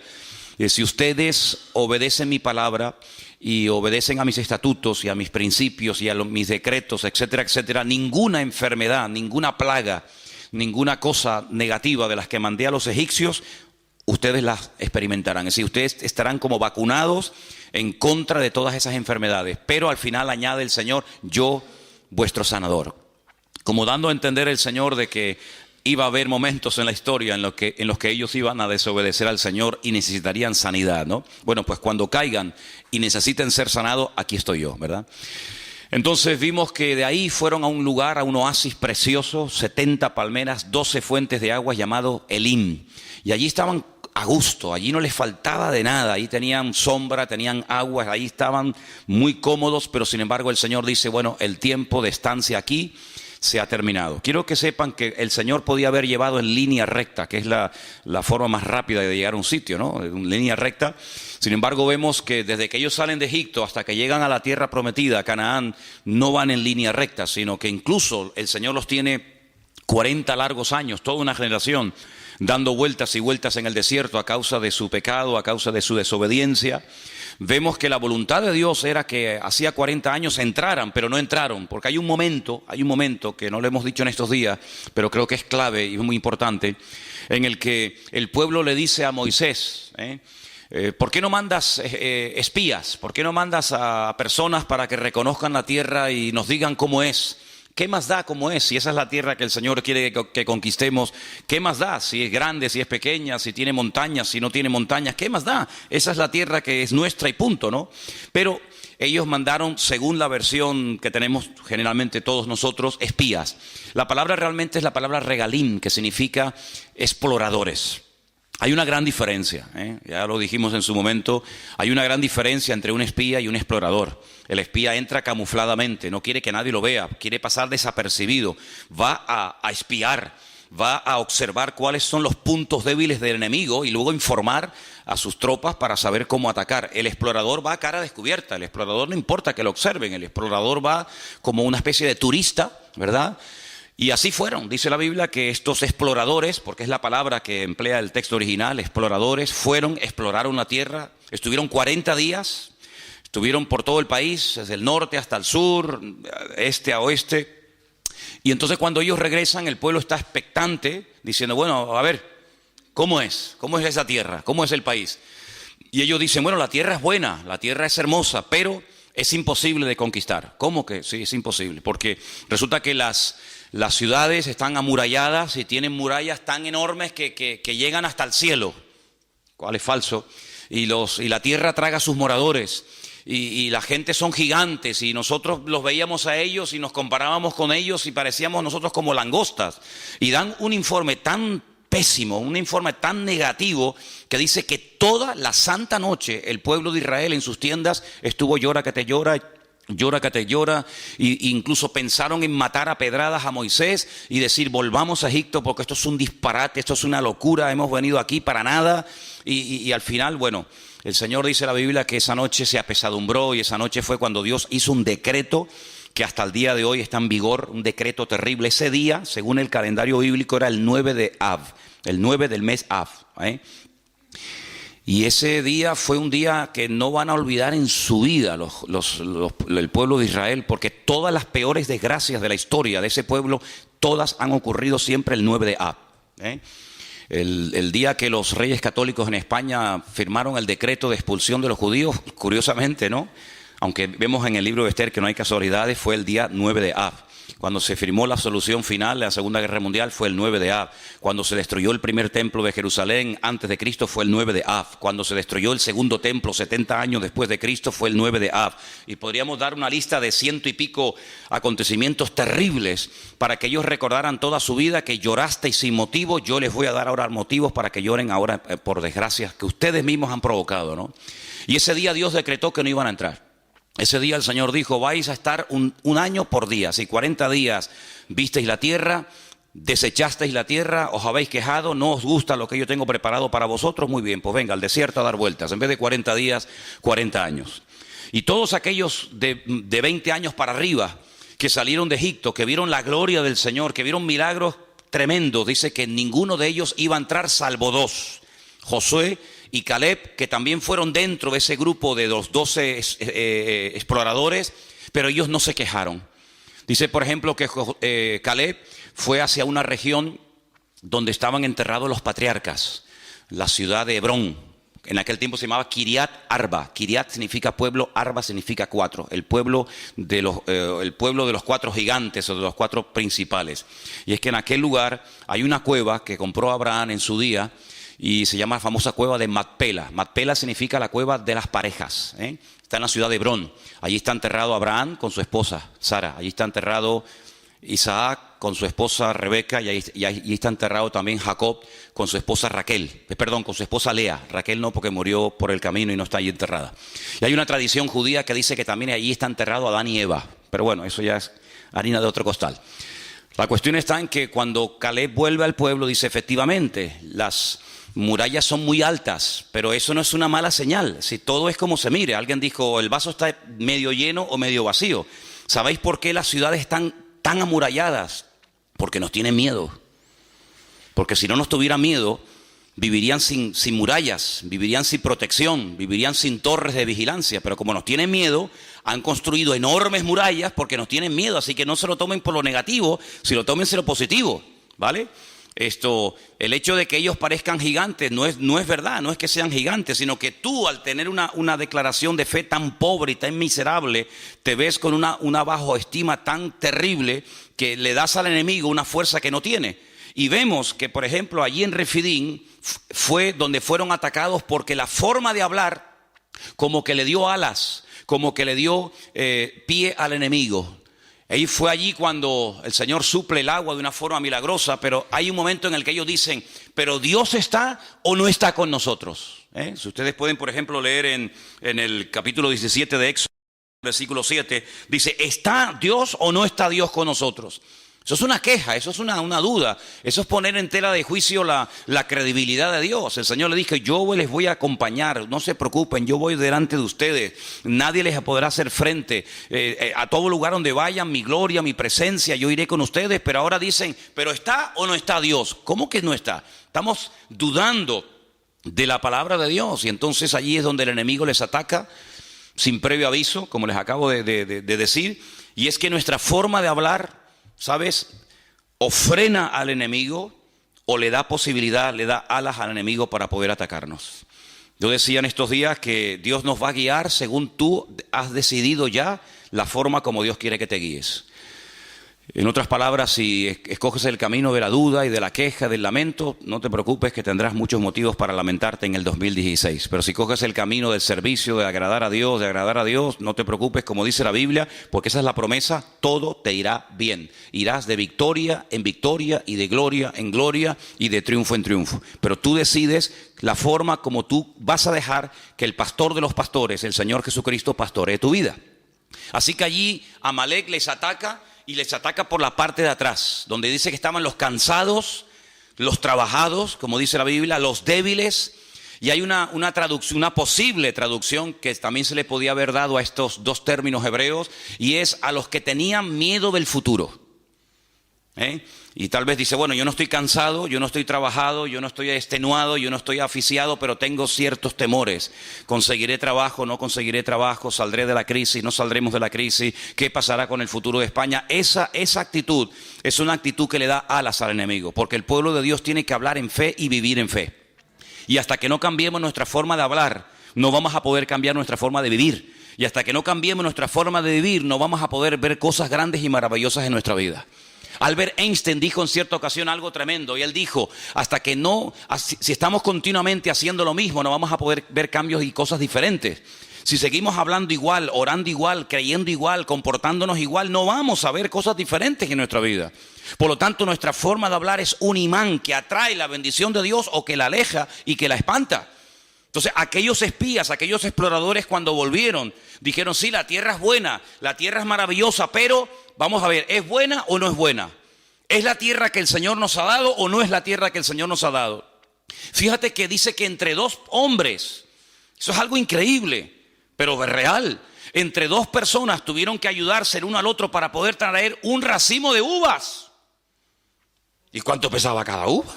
Si ustedes obedecen mi palabra y obedecen a mis estatutos y a mis principios y a mis decretos, etcétera, etcétera, ninguna enfermedad, ninguna plaga, ninguna cosa negativa de las que mandé a los egipcios, ustedes las experimentarán. Es decir, ustedes estarán como vacunados en contra de todas esas enfermedades. Pero al final añade el Señor, yo, vuestro sanador. Como dando a entender el Señor de que iba a haber momentos en la historia en los que ellos iban a desobedecer al Señor y necesitarían sanidad, ¿no? Bueno, pues cuando caigan y necesiten ser sanados, aquí estoy yo, ¿verdad? Entonces vimos que de ahí fueron a un lugar, a un oasis precioso, 70 palmeras, 12 fuentes de agua llamado Elim. Y allí estaban a gusto, allí no les faltaba de nada, ahí tenían sombra, tenían agua, ahí estaban muy cómodos, pero sin embargo el Señor dice, bueno, el tiempo de estancia aquí se ha terminado. Quiero que sepan que el Señor podía haber llevado en línea recta, que es la forma más rápida de llegar a un sitio, ¿no? En línea recta. Sin embargo, vemos que desde que ellos salen de Egipto hasta que llegan a la tierra prometida, Canaán, no van en línea recta, sino que incluso el Señor los tiene 40 largos años, toda una generación, dando vueltas y vueltas en el desierto a causa de su pecado, a causa de su desobediencia. Vemos que la voluntad de Dios era que hacía 40 años entraran, pero no entraron, porque hay un momento que no lo hemos dicho en estos días, pero creo que es clave y es muy importante, en el que el pueblo le dice a Moisés, ¿por qué no mandas espías? ¿Por qué no mandas a personas para que reconozcan la tierra y nos digan cómo es? ¿qué más da cómo es? Si esa es la tierra que el Señor quiere que conquistemos, ¿qué más da? Si es grande, si es pequeña, si tiene montañas, si no tiene montañas, ¿qué más da? Esa es la tierra que es nuestra y punto, ¿no? Pero ellos mandaron, según la versión que tenemos generalmente todos nosotros, espías. La palabra realmente es la palabra regalim, que significa exploradores. Hay una gran diferencia, ya lo dijimos en su momento, hay una gran diferencia entre un espía y un explorador. El espía entra camufladamente, no quiere que nadie lo vea, quiere pasar desapercibido, va a espiar, va a observar cuáles son los puntos débiles del enemigo y luego informar a sus tropas para saber cómo atacar. El explorador va a cara descubierta, el explorador no importa que lo observen, el explorador va como una especie de turista, ¿verdad? Y así fueron, dice la Biblia, que estos exploradores, porque es la palabra que emplea el texto original, exploradores, exploraron la tierra, estuvieron 40 días, estuvieron por todo el país, desde el norte hasta el sur, este a oeste. Y entonces cuando ellos regresan, el pueblo está expectante, diciendo, bueno, a ver, ¿cómo es? ¿Cómo es esa tierra? ¿Cómo es el país? Y ellos dicen, bueno, la tierra es buena, la tierra es hermosa, pero es imposible de conquistar. ¿Cómo que? Sí, es imposible, porque resulta que las ciudades están amuralladas y tienen murallas tan enormes que llegan hasta el cielo, cual es falso, y la tierra traga a sus moradores, y la gente son gigantes, y nosotros los veíamos a ellos y nos comparábamos con ellos y parecíamos nosotros como langostas, y dan un informe tan pésimo, un informe tan negativo que dice que toda la santa noche el pueblo de Israel en sus tiendas estuvo llora que te llora, llora que te llora, e incluso pensaron en matar a pedradas a Moisés y decir volvamos a Egipto porque esto es un disparate, esto es una locura, hemos venido aquí para nada, y al final, bueno, el Señor dice en la Biblia que esa noche se apesadumbró, y esa noche fue cuando Dios hizo un decreto que hasta el día de hoy está en vigor, un decreto terrible. Ese día, según el calendario bíblico, era el 9 de Av, el 9 del mes Av, Y ese día fue un día que no van a olvidar en su vida el pueblo de Israel, porque todas las peores desgracias de la historia de ese pueblo, todas han ocurrido siempre el 9 de Av. El día que los reyes católicos en España firmaron el decreto de expulsión de los judíos, curiosamente, ¿no? Aunque vemos en el libro de Esther que no hay casualidades, fue el día 9 de Av. Cuando se firmó la solución final de la Segunda Guerra Mundial fue el 9 de Av. Cuando se destruyó el primer templo de Jerusalén antes de Cristo fue el 9 de Av. Cuando se destruyó el segundo templo 70 años después de Cristo fue el 9 de Av. Y podríamos dar una lista de 100 y pico acontecimientos terribles para que ellos recordaran toda su vida que llorasteis sin motivo. Yo les voy a dar ahora motivos para que lloren ahora por desgracias que ustedes mismos han provocado, ¿no? Y ese día Dios decretó que no iban a entrar. Ese día el Señor dijo, vais a estar un año por día. Si 40 días visteis la tierra, desechasteis la tierra, os habéis quejado, no os gusta lo que yo tengo preparado para vosotros, muy bien, pues venga al desierto a dar vueltas. En vez de 40 días, 40 años. Y todos aquellos de 20 años para arriba que salieron de Egipto, que vieron la gloria del Señor, que vieron milagros tremendos, dice que ninguno de ellos iba a entrar salvo dos, Josué y Caleb, que también fueron dentro de ese grupo de los 12 exploradores, pero ellos no se quejaron. Dice, por ejemplo, que Caleb fue hacia una región donde estaban enterrados los patriarcas, la ciudad de Hebrón. En aquel tiempo se llamaba Kiriat Arba. Kiriat significa pueblo, Arba significa cuatro. El pueblo de los cuatro gigantes o de los cuatro principales. Y es que en aquel lugar hay una cueva que compró Abraham en su día, y se llama la famosa cueva de Macpela. Macpela significa la cueva de las parejas. Está en la ciudad de Hebrón. Allí está enterrado Abraham con su esposa Sara. Allí está enterrado Isaac con su esposa Rebeca, y allí está enterrado también Jacob con su esposa con su esposa Lea. Raquel no, porque murió por el camino y no está allí enterrada. Y hay una tradición judía que dice que también allí está enterrado Adán y Eva. Pero bueno, eso ya es harina de otro costal. La cuestión está en que cuando Caleb vuelve al pueblo, dice efectivamente, las murallas son muy altas, pero eso no es una mala señal. Si todo es como se mire. Alguien dijo, el vaso está medio lleno o medio vacío. ¿Sabéis por qué las ciudades están tan amuralladas? Porque nos tienen miedo. Porque si no nos tuviera miedo, vivirían sin murallas, vivirían sin protección, vivirían sin torres de vigilancia. Pero como nos tienen miedo, han construido enormes murallas porque nos tienen miedo. Así que no se lo tomen por lo negativo, si lo tomen por lo positivo, ¿vale? el hecho de que ellos parezcan gigantes no es verdad, no es que sean gigantes, sino que tú, al tener una declaración de fe tan pobre y tan miserable, te ves con una bajoestima tan terrible que le das al enemigo una fuerza que no tiene. Y vemos que, por ejemplo, allí en Refidín fue donde fueron atacados porque la forma de hablar como que le dio alas, como que le dio pie al enemigo. Y fue allí cuando el Señor suple el agua de una forma milagrosa, pero hay un momento en el que ellos dicen, ¿pero Dios está o no está con nosotros? Si ustedes pueden, por ejemplo, leer en el capítulo 17 de Éxodo, versículo 7, dice, ¿está Dios o no está Dios con nosotros? Eso es una queja, eso es una duda, eso es poner en tela de juicio la credibilidad de Dios. El Señor le dijo, yo les voy a acompañar, no se preocupen, yo voy delante de ustedes, nadie les podrá hacer frente, a todo lugar donde vayan, mi gloria, mi presencia, yo iré con ustedes. Pero ahora dicen, ¿pero está o no está Dios? ¿Cómo que no está? Estamos dudando de la palabra de Dios, y entonces allí es donde el enemigo les ataca sin previo aviso, como les acabo de decir, y es que nuestra forma de hablar, ¿sabes?, o frena al enemigo o le da posibilidad, le da alas al enemigo para poder atacarnos. Yo decía en estos días que Dios nos va a guiar según tú has decidido ya la forma como Dios quiere que te guíes. En otras palabras, si escoges el camino de la duda y de la queja, del lamento, no te preocupes que tendrás muchos motivos para lamentarte en el 2016. Pero si coges el camino del servicio, de agradar a Dios, no te preocupes, como dice la Biblia, porque esa es la promesa, todo te irá bien. Irás de victoria en victoria y de gloria en gloria y de triunfo en triunfo. Pero tú decides la forma como tú vas a dejar que el pastor de los pastores, el Señor Jesucristo, pastoree tu vida. Así que allí Amalek les ataca. Y les ataca por la parte de atrás, donde dice que estaban los cansados, los trabajados, como dice la Biblia, los débiles. Y hay una traducción, una posible traducción que también se le podía haber dado a estos dos términos hebreos, y es a los que tenían miedo del futuro. Y tal vez dice, bueno, yo no estoy cansado, yo no estoy trabajado, yo no estoy extenuado, yo no estoy asfixiado, pero tengo ciertos temores. ¿Conseguiré trabajo? ¿No conseguiré trabajo? ¿Saldré de la crisis? ¿No saldremos de la crisis? ¿Qué pasará con el futuro de España? Esa actitud es una actitud que le da alas al enemigo, porque el pueblo de Dios tiene que hablar en fe y vivir en fe. Y hasta que no cambiemos nuestra forma de hablar, no vamos a poder cambiar nuestra forma de vivir. Y hasta que no cambiemos nuestra forma de vivir, no vamos a poder ver cosas grandes y maravillosas en nuestra vida. Albert Einstein dijo en cierta ocasión algo tremendo, y él dijo, si estamos continuamente haciendo lo mismo, no vamos a poder ver cambios y cosas diferentes. Si seguimos hablando igual, orando igual, creyendo igual, comportándonos igual, no vamos a ver cosas diferentes en nuestra vida. Por lo tanto, nuestra forma de hablar es un imán que atrae la bendición de Dios o que la aleja y que la espanta. Entonces, aquellos espías, aquellos exploradores, cuando volvieron, dijeron, sí, la tierra es buena, la tierra es maravillosa, pero vamos a ver, ¿es buena o no es buena? ¿Es la tierra que el Señor nos ha dado o no es la tierra que el Señor nos ha dado? Fíjate que dice que entre dos hombres, eso es algo increíble, pero es real. Entre dos personas tuvieron que ayudarse el uno al otro para poder traer un racimo de uvas. ¿Y cuánto pesaba cada uva?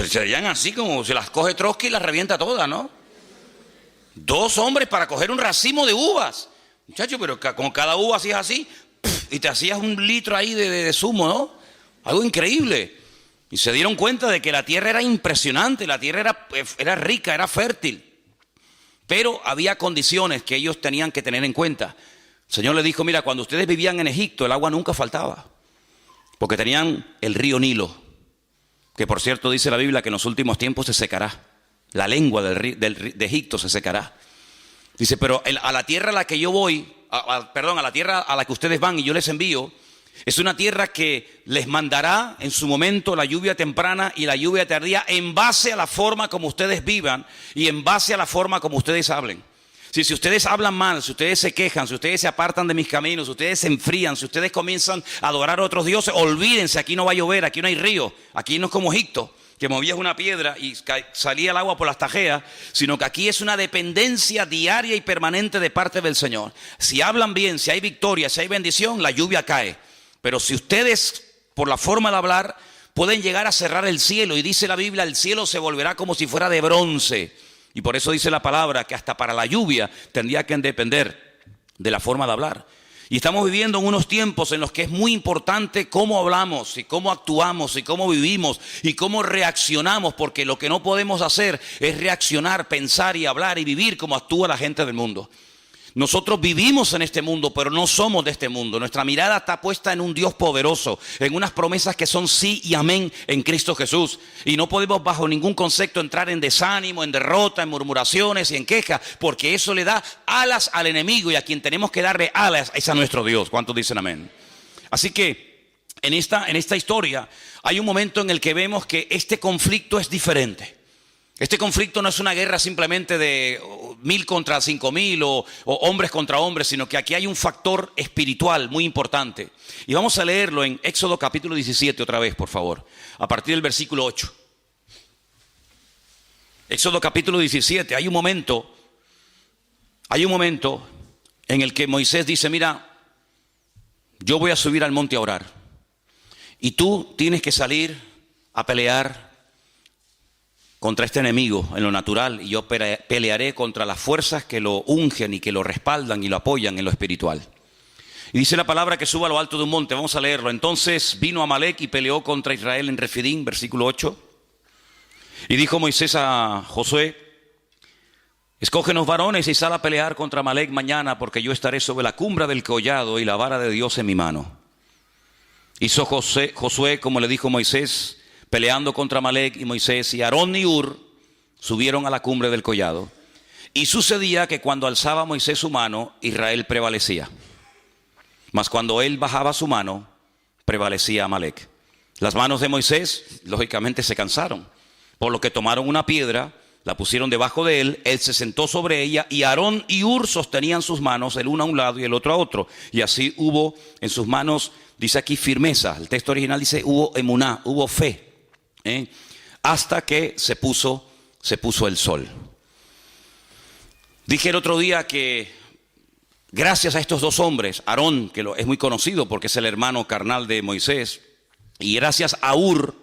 Serían así como se las coge Trotsky y las revienta todas, ¿no? Dos hombres para coger un racimo de uvas. Muchacho, pero con cada uva hacías así, y te hacías un litro ahí de zumo, ¿no? Algo increíble. Y se dieron cuenta de que la tierra era impresionante, la tierra era rica, era fértil. Pero había condiciones que ellos tenían que tener en cuenta. El Señor les dijo, mira, cuando ustedes vivían en Egipto, el agua nunca faltaba, porque tenían el río Nilo, que por cierto dice la Biblia que en los últimos tiempos se secará. La lengua de Egipto se secará. Dice, pero a la tierra a la que yo voy, a la tierra a la que ustedes van y yo les envío, es una tierra que les mandará en su momento la lluvia temprana y la lluvia tardía en base a la forma como ustedes vivan y en base a la forma como ustedes hablen. Si ustedes hablan mal, si ustedes se quejan, si ustedes se apartan de mis caminos, si ustedes se enfrían, si ustedes comienzan a adorar a otros dioses, olvídense, aquí no va a llover, aquí no hay río, aquí no es como Egipto, que movías una piedra y salía el agua por las tajeas, sino que aquí es una dependencia diaria y permanente de parte del Señor. Si hablan bien, si hay victoria, si hay bendición, la lluvia cae. Pero si ustedes, por la forma de hablar, pueden llegar a cerrar el cielo, y dice la Biblia, el cielo se volverá como si fuera de bronce. Y por eso dice la palabra que hasta para la lluvia tendría que depender de la forma de hablar. Y estamos viviendo en unos tiempos en los que es muy importante cómo hablamos y cómo actuamos y cómo vivimos y cómo reaccionamos, porque lo que no podemos hacer es reaccionar, pensar y hablar y vivir como actúa la gente del mundo. Nosotros vivimos en este mundo, pero no somos de este mundo. Nuestra mirada está puesta en un Dios poderoso, en unas promesas que son sí y amén en Cristo Jesús. Y no podemos bajo ningún concepto entrar en desánimo, en derrota, en murmuraciones y en quejas, porque eso le da alas al enemigo, y a quien tenemos que darle alas es a nuestro Dios. ¿Cuántos dicen amén? Así que en esta historia hay un momento en el que vemos que este conflicto es diferente. Este conflicto no es una guerra simplemente de 1000 contra 5000 o hombres contra hombres, sino que aquí hay un factor espiritual muy importante. Y vamos a leerlo en Éxodo capítulo 17 otra vez, por favor, a partir del versículo 8. Éxodo capítulo 17, hay un momento en el que Moisés dice: mira, yo voy a subir al monte a orar, y tú tienes que salir a pelear contra este enemigo en lo natural, y yo pelearé contra las fuerzas que lo ungen y que lo respaldan y lo apoyan en lo espiritual. Y dice la palabra que suba a lo alto de un monte. Vamos a leerlo. Entonces vino Amalec y peleó contra Israel en Refidim, versículo 8. Y dijo Moisés a Josué: escógenos varones y sal a pelear contra Amalec mañana, porque yo estaré sobre la cumbre del collado y la vara de Dios en mi mano. Hizo Josué como le dijo Moisés, peleando contra Amalec, y Moisés y Aarón y Hur subieron a la cumbre del collado. Y sucedía que cuando alzaba Moisés su mano, Israel prevalecía. Mas cuando él bajaba su mano, prevalecía Amalec. Las manos de Moisés, lógicamente, se cansaron, por lo que tomaron una piedra, la pusieron debajo de él, él se sentó sobre ella, y Aarón y Hur sostenían sus manos, el uno a un lado y el otro a otro. Y así hubo en sus manos, dice aquí, firmeza. El texto original dice hubo emuná, hubo fe. Hasta que se puso el sol. Dije el otro día que gracias a estos dos hombres, Aarón, que es muy conocido porque es el hermano carnal de Moisés, y gracias a Hur,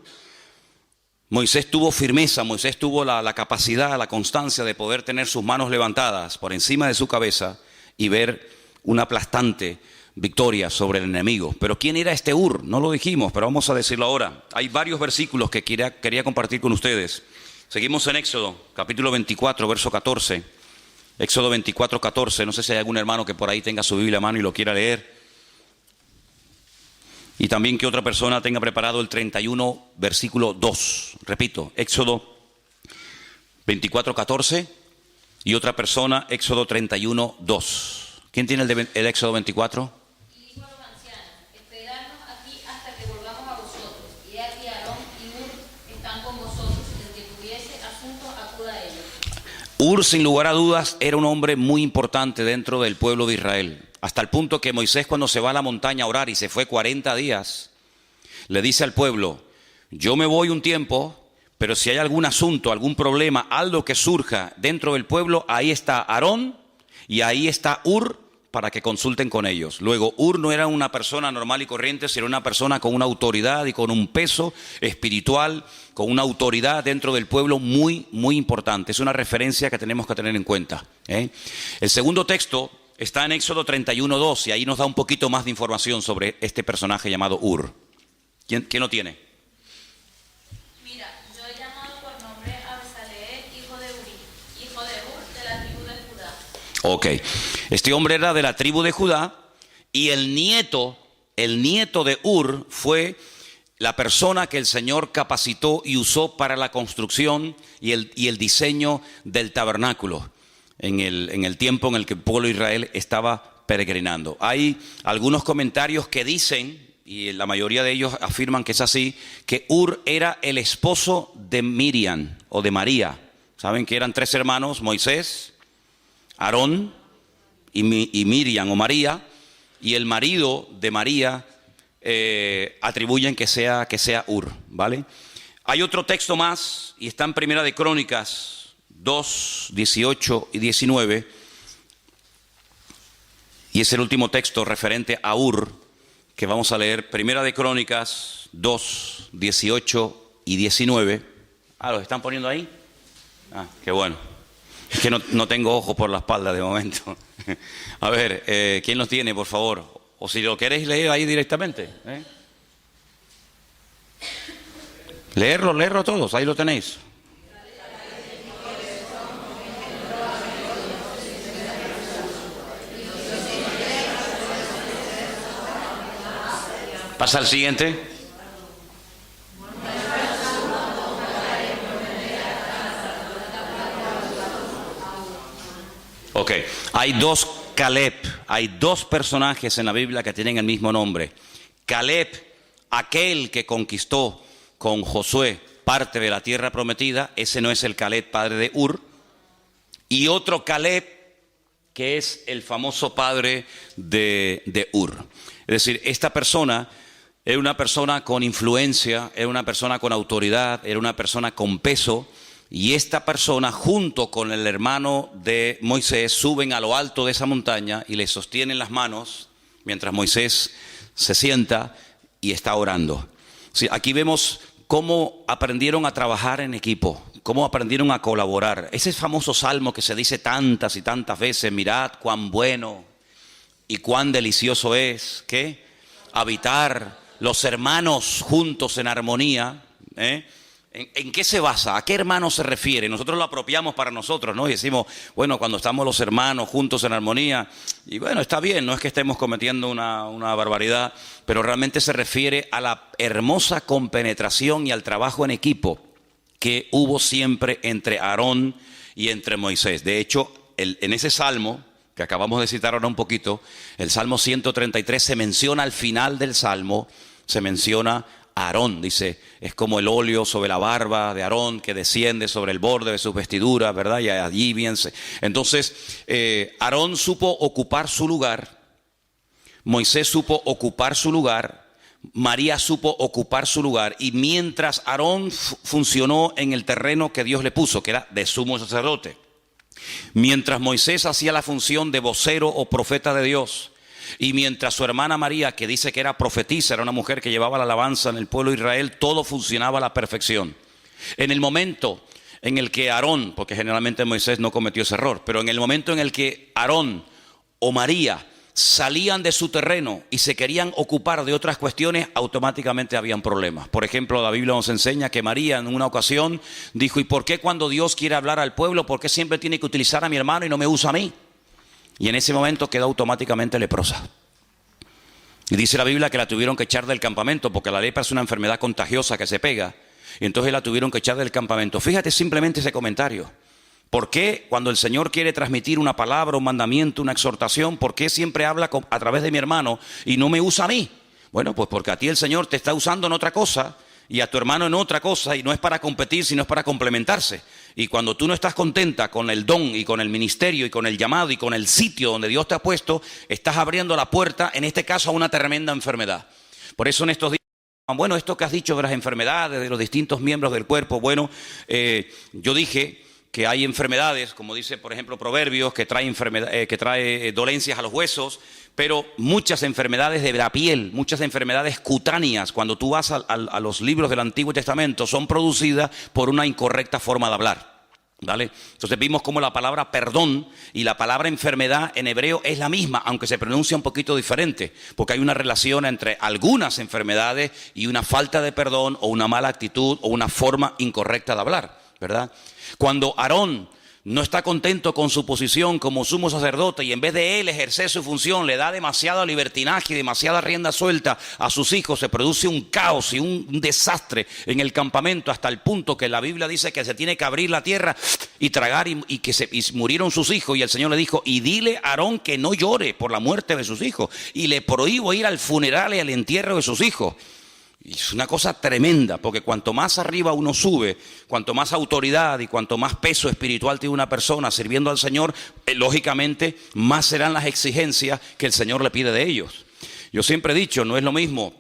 Moisés tuvo firmeza, Moisés tuvo la capacidad, la constancia de poder tener sus manos levantadas por encima de su cabeza y ver una aplastante victoria sobre el enemigo. Pero ¿quién era este Hur? No lo dijimos, pero vamos a decirlo ahora. Hay varios versículos que quería compartir con ustedes. Seguimos en Éxodo, capítulo 24, verso 14. Éxodo 24, 14. No sé si hay algún hermano que por ahí tenga su Biblia a mano y lo quiera leer. Y también que otra persona tenga preparado el 31, versículo 2. Repito, Éxodo 24, 14. Y otra persona, Éxodo 31, 2. ¿Quién tiene el Éxodo 24? Hur, sin lugar a dudas, era un hombre muy importante dentro del pueblo de Israel, hasta el punto que Moisés, cuando se va a la montaña a orar y se fue 40 días, le dice al pueblo: yo me voy un tiempo, pero si hay algún asunto, algún problema, algo que surja dentro del pueblo, ahí está Aarón y ahí está Hur para que consulten con ellos. Luego, Hur no era una persona normal y corriente, sino una persona con una autoridad y con un peso espiritual, con una autoridad dentro del pueblo muy, muy importante. Es una referencia que tenemos que tener en cuenta. El segundo texto está en Éxodo 31, 2, y ahí nos da un poquito más de información sobre este personaje llamado Hur. ¿Quién lo tiene? Mira, yo he llamado por nombre a Besaleel, hijo de Uri, hijo de Hur, de la tribu de Judá. Ok, este hombre era de la tribu de Judá, y el nieto de Hur fue la persona que el Señor capacitó y usó para la construcción y el diseño del tabernáculo en el tiempo en el que el pueblo de Israel estaba peregrinando. Hay algunos comentarios que dicen, y la mayoría de ellos afirman que es así, que Hur era el esposo de Miriam o de María. Saben que eran 3 hermanos: Moisés, Aarón y Miriam o María, y el marido de María atribuyen que sea Hur, ¿vale? Hay otro texto más, y está en Primera de Crónicas 2, 18 y 19, y es el último texto referente a Hur que vamos a leer. Primera de Crónicas 2, 18 y 19. ¿Los están poniendo ahí? Qué bueno. Es que no tengo ojos por la espalda de momento. A ver, ¿quién los tiene, por favor? O si lo queréis leer ahí directamente. Leerlo todos, ahí lo tenéis. Pasa al siguiente. Ok, hay dos Caleb, hay dos personajes en la Biblia que tienen el mismo nombre. Caleb, aquel que conquistó con Josué parte de la tierra prometida, ese no es el Caleb padre de Ur. Y otro Caleb que es el famoso padre de Ur. Es decir, esta persona era una persona con influencia, era una persona con autoridad, era una persona con peso. Y esta persona, junto con el hermano de Moisés, suben a lo alto de esa montaña y le sostienen las manos mientras Moisés se sienta y está orando. Sí, aquí vemos cómo aprendieron a trabajar en equipo, cómo aprendieron a colaborar. Ese famoso salmo que se dice tantas y tantas veces: mirad cuán bueno y cuán delicioso es, ¿qué? Habitar los hermanos juntos en armonía, ¿En qué se basa? ¿A qué hermano se refiere? Nosotros lo apropiamos para nosotros, ¿no? Y decimos, bueno, cuando estamos los hermanos juntos en armonía, y bueno, está bien, no es que estemos cometiendo una barbaridad, pero realmente se refiere a la hermosa compenetración y al trabajo en equipo que hubo siempre entre Aarón y entre Moisés. De hecho, en ese salmo que acabamos de citar ahora un poquito, el Salmo 133, se menciona al final del salmo, se menciona Aarón, dice, es como el óleo sobre la barba de Aarón que desciende sobre el borde de sus vestiduras, ¿verdad? Y allí bien. Entonces, Aarón supo ocupar su lugar, Moisés supo ocupar su lugar, María supo ocupar su lugar, y mientras Aarón funcionó en el terreno que Dios le puso, que era de sumo sacerdote, mientras Moisés hacía la función de vocero o profeta de Dios, y mientras su hermana María, que dice que era profetisa, era una mujer que llevaba la alabanza en el pueblo de Israel, todo funcionaba a la perfección. En el momento en el que Aarón, porque generalmente Moisés no cometió ese error, pero en el momento en el que Aarón o María salían de su terreno y se querían ocupar de otras cuestiones, automáticamente habían problemas. Por ejemplo, la Biblia nos enseña que María en una ocasión dijo: ¿y por qué cuando Dios quiere hablar al pueblo, por qué siempre tiene que utilizar a mi hermano y no me usa a mí? Y en ese momento quedó automáticamente leprosa. Y dice la Biblia que la tuvieron que echar del campamento, porque la lepra es una enfermedad contagiosa que se pega. Y entonces la tuvieron que echar del campamento. Fíjate simplemente ese comentario. ¿Por qué cuando el Señor quiere transmitir una palabra, un mandamiento, una exhortación, por qué siempre habla a través de mi hermano y no me usa a mí? Bueno, pues porque a ti el Señor te está usando en otra cosa y a tu hermano en otra cosa, y no es para competir, sino es para complementarse. Y cuando tú no estás contenta con el don y con el ministerio y con el llamado y con el sitio donde Dios te ha puesto, estás abriendo la puerta, en este caso, a una tremenda enfermedad. Por eso en estos días, bueno, esto que has dicho de las enfermedades, de los distintos miembros del cuerpo, bueno, yo dije que hay enfermedades, como dice por ejemplo Proverbios, que trae dolencias a los huesos, pero muchas enfermedades de la piel, muchas enfermedades cutáneas, cuando tú vas a los libros del Antiguo Testamento, son producidas por una incorrecta forma de hablar, ¿vale? Entonces vimos cómo la palabra perdón y la palabra enfermedad en hebreo es la misma, aunque se pronuncia un poquito diferente, porque hay una relación entre algunas enfermedades y una falta de perdón o una mala actitud o una forma incorrecta de hablar, ¿verdad? Cuando Aarón no está contento con su posición como sumo sacerdote y en vez de él ejercer su función le da demasiado libertinaje y demasiada rienda suelta a sus hijos, se produce un caos y un desastre en el campamento, hasta el punto que la Biblia dice que se tiene que abrir la tierra y tragar, y murieron sus hijos, y el Señor le dijo: y dile a Aarón que no llore por la muerte de sus hijos, y le prohíbo ir al funeral y al entierro de sus hijos. Y es una cosa tremenda, porque cuanto más arriba uno sube, cuanto más autoridad y cuanto más peso espiritual tiene una persona sirviendo al Señor, lógicamente más serán las exigencias que el Señor le pide de ellos. Yo siempre he dicho, no es lo mismo,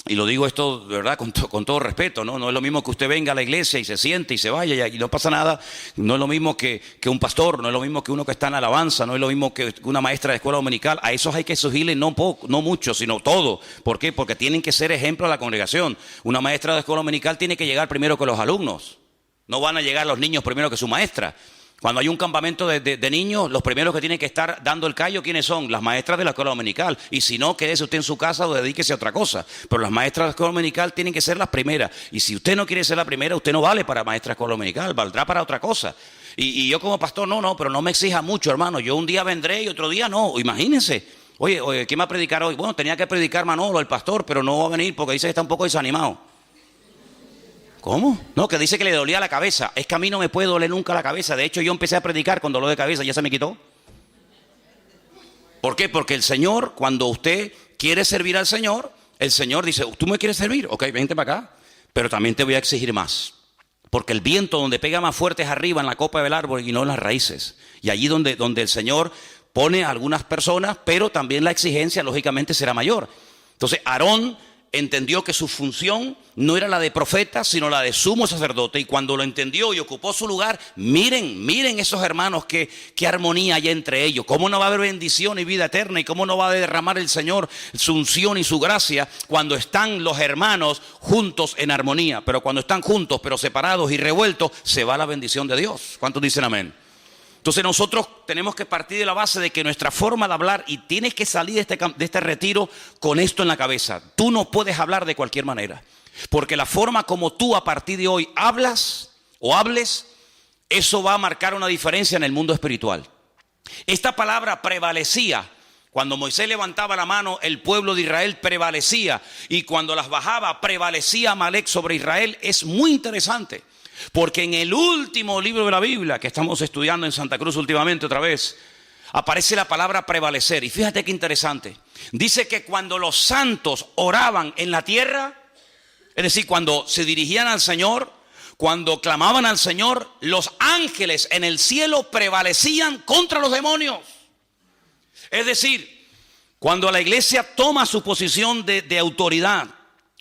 y lo digo esto de verdad con todo respeto, ¿no? No es lo mismo que usted venga a la iglesia y se siente y se vaya y no pasa nada. No es lo mismo que un pastor, no es lo mismo que uno que está en alabanza, no es lo mismo que una maestra de escuela dominical. A esos hay que exigirle no mucho, sino todo. ¿Por qué? Porque tienen que ser ejemplo a la congregación. Una maestra de escuela dominical tiene que llegar primero que los alumnos. No van a llegar los niños primero que su maestra. Cuando hay un campamento de niños, los primeros que tienen que estar dando el callo, ¿quiénes son? Las maestras de la escuela dominical. Y si no, quédese usted en su casa o dedíquese a otra cosa. Pero las maestras de la escuela dominical tienen que ser las primeras. Y si usted no quiere ser la primera, usted no vale para maestra de escuela dominical, valdrá para otra cosa. Y yo como pastor, no, pero no me exija mucho, hermano. Yo un día vendré y otro día no. Imagínense. Oye, ¿quién va a predicar hoy? Bueno, tenía que predicar Manolo, el pastor, pero no va a venir porque dice que está un poco desanimado. ¿Cómo? No, que dice que le dolía la cabeza. Es que a mí no me puede doler nunca la cabeza. De hecho, yo empecé a predicar con dolor de cabeza, ya se me quitó. ¿Por qué? Porque el Señor, cuando usted quiere servir al Señor, el Señor dice, ¿tú me quieres servir? Ok, vente para acá, pero también te voy a exigir más. Porque el viento donde pega más fuerte es arriba en la copa del árbol y no en las raíces. Y allí donde el Señor pone a algunas personas, pero también la exigencia lógicamente será mayor. Entonces Aarón entendió que su función no era la de profeta, sino la de sumo sacerdote. Y cuando lo entendió y ocupó su lugar, miren esos hermanos, qué armonía hay entre ellos. Cómo no va a haber bendición y vida eterna, y cómo no va a derramar el Señor su unción y su gracia cuando están los hermanos juntos en armonía. Pero cuando están juntos, pero separados y revueltos, se va la bendición de Dios. ¿Cuántos dicen amén? Entonces nosotros tenemos que partir de la base de que nuestra forma de hablar, y tienes que salir de este retiro con esto en la cabeza. Tú no puedes hablar de cualquier manera, porque la forma como tú a partir de hoy hablas o hables, eso va a marcar una diferencia en el mundo espiritual. Esta palabra prevalecía. Cuando Moisés levantaba la mano, el pueblo de Israel prevalecía, y cuando las bajaba, prevalecía Amalek sobre Israel. Es muy interesante. Porque en el último libro de la Biblia, que estamos estudiando en Santa Cruz últimamente otra vez, aparece la palabra prevalecer. Y fíjate qué interesante. Dice que cuando los santos oraban en la tierra, es decir, cuando se dirigían al Señor, cuando clamaban al Señor, los ángeles en el cielo prevalecían contra los demonios. Es decir, cuando la iglesia toma su posición de autoridad,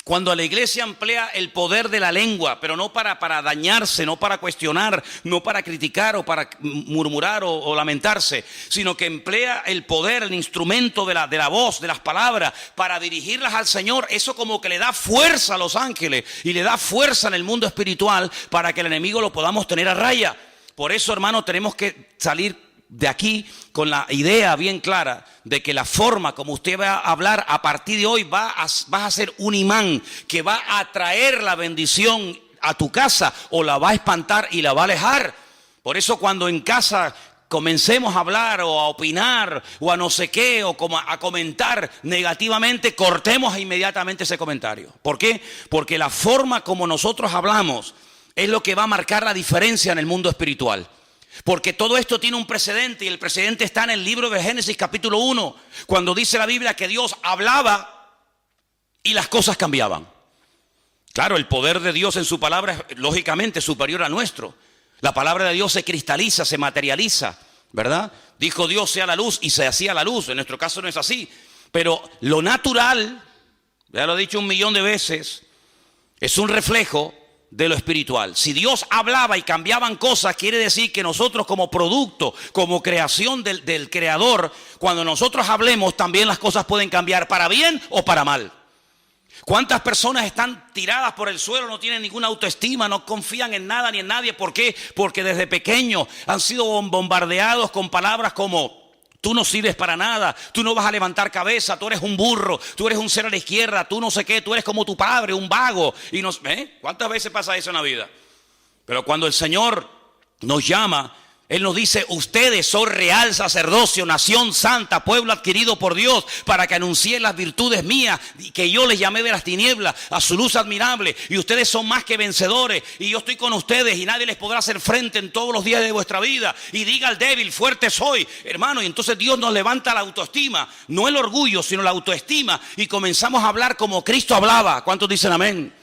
cuando la iglesia emplea el poder de la lengua, pero no para dañarse, no para cuestionar, no para criticar o para murmurar o lamentarse, sino que emplea el poder, el instrumento de la voz, de las palabras, para dirigirlas al Señor, eso como que le da fuerza a los ángeles y le da fuerza en el mundo espiritual para que el enemigo lo podamos tener a raya. Por eso, hermano, tenemos que salir de aquí con la idea bien clara de que la forma como usted va a hablar a partir de hoy vas a ser un imán que va a atraer la bendición a tu casa, o la va a espantar y la va a alejar. Por eso cuando en casa comencemos a hablar o a opinar o a no sé qué, o como a comentar negativamente, cortemos inmediatamente ese comentario. ¿Por qué? Porque la forma como nosotros hablamos es lo que va a marcar la diferencia en el mundo espiritual. Porque todo esto tiene un precedente, y el precedente está en el libro de Génesis capítulo 1, cuando dice la Biblia que Dios hablaba y las cosas cambiaban. Claro, el poder de Dios en su palabra es lógicamente superior al nuestro. La palabra de Dios se cristaliza, se materializa, ¿verdad? Dijo Dios sea la luz y se hacía la luz. En nuestro caso no es así. Pero lo natural, ya lo he dicho 1.000.000 de veces, es un reflejo de lo espiritual. Si Dios hablaba y cambiaban cosas, quiere decir que nosotros como producto, como creación del Creador, cuando nosotros hablemos también las cosas pueden cambiar para bien o para mal. ¿Cuántas personas están tiradas por el suelo, no tienen ninguna autoestima, no confían en nada ni en nadie? ¿Por qué? Porque desde pequeños han sido bombardeados con palabras como: tú no sirves para nada, tú no vas a levantar cabeza, tú eres un burro, tú eres un ser a la izquierda, tú no sé qué, tú eres como tu padre, un vago. Y ¿cuántas veces pasa eso en la vida? Pero cuando el Señor nos llama, Él nos dice: ustedes son real sacerdocio, nación santa, pueblo adquirido por Dios, para que anuncien las virtudes mías, y que yo les llamé de las tinieblas a su luz admirable. Y ustedes son más que vencedores, y yo estoy con ustedes, y nadie les podrá hacer frente en todos los días de vuestra vida. Y diga al débil: fuerte soy, hermano. Y entonces Dios nos levanta la autoestima, no el orgullo, sino la autoestima, y comenzamos a hablar como Cristo hablaba. ¿Cuántos dicen amén?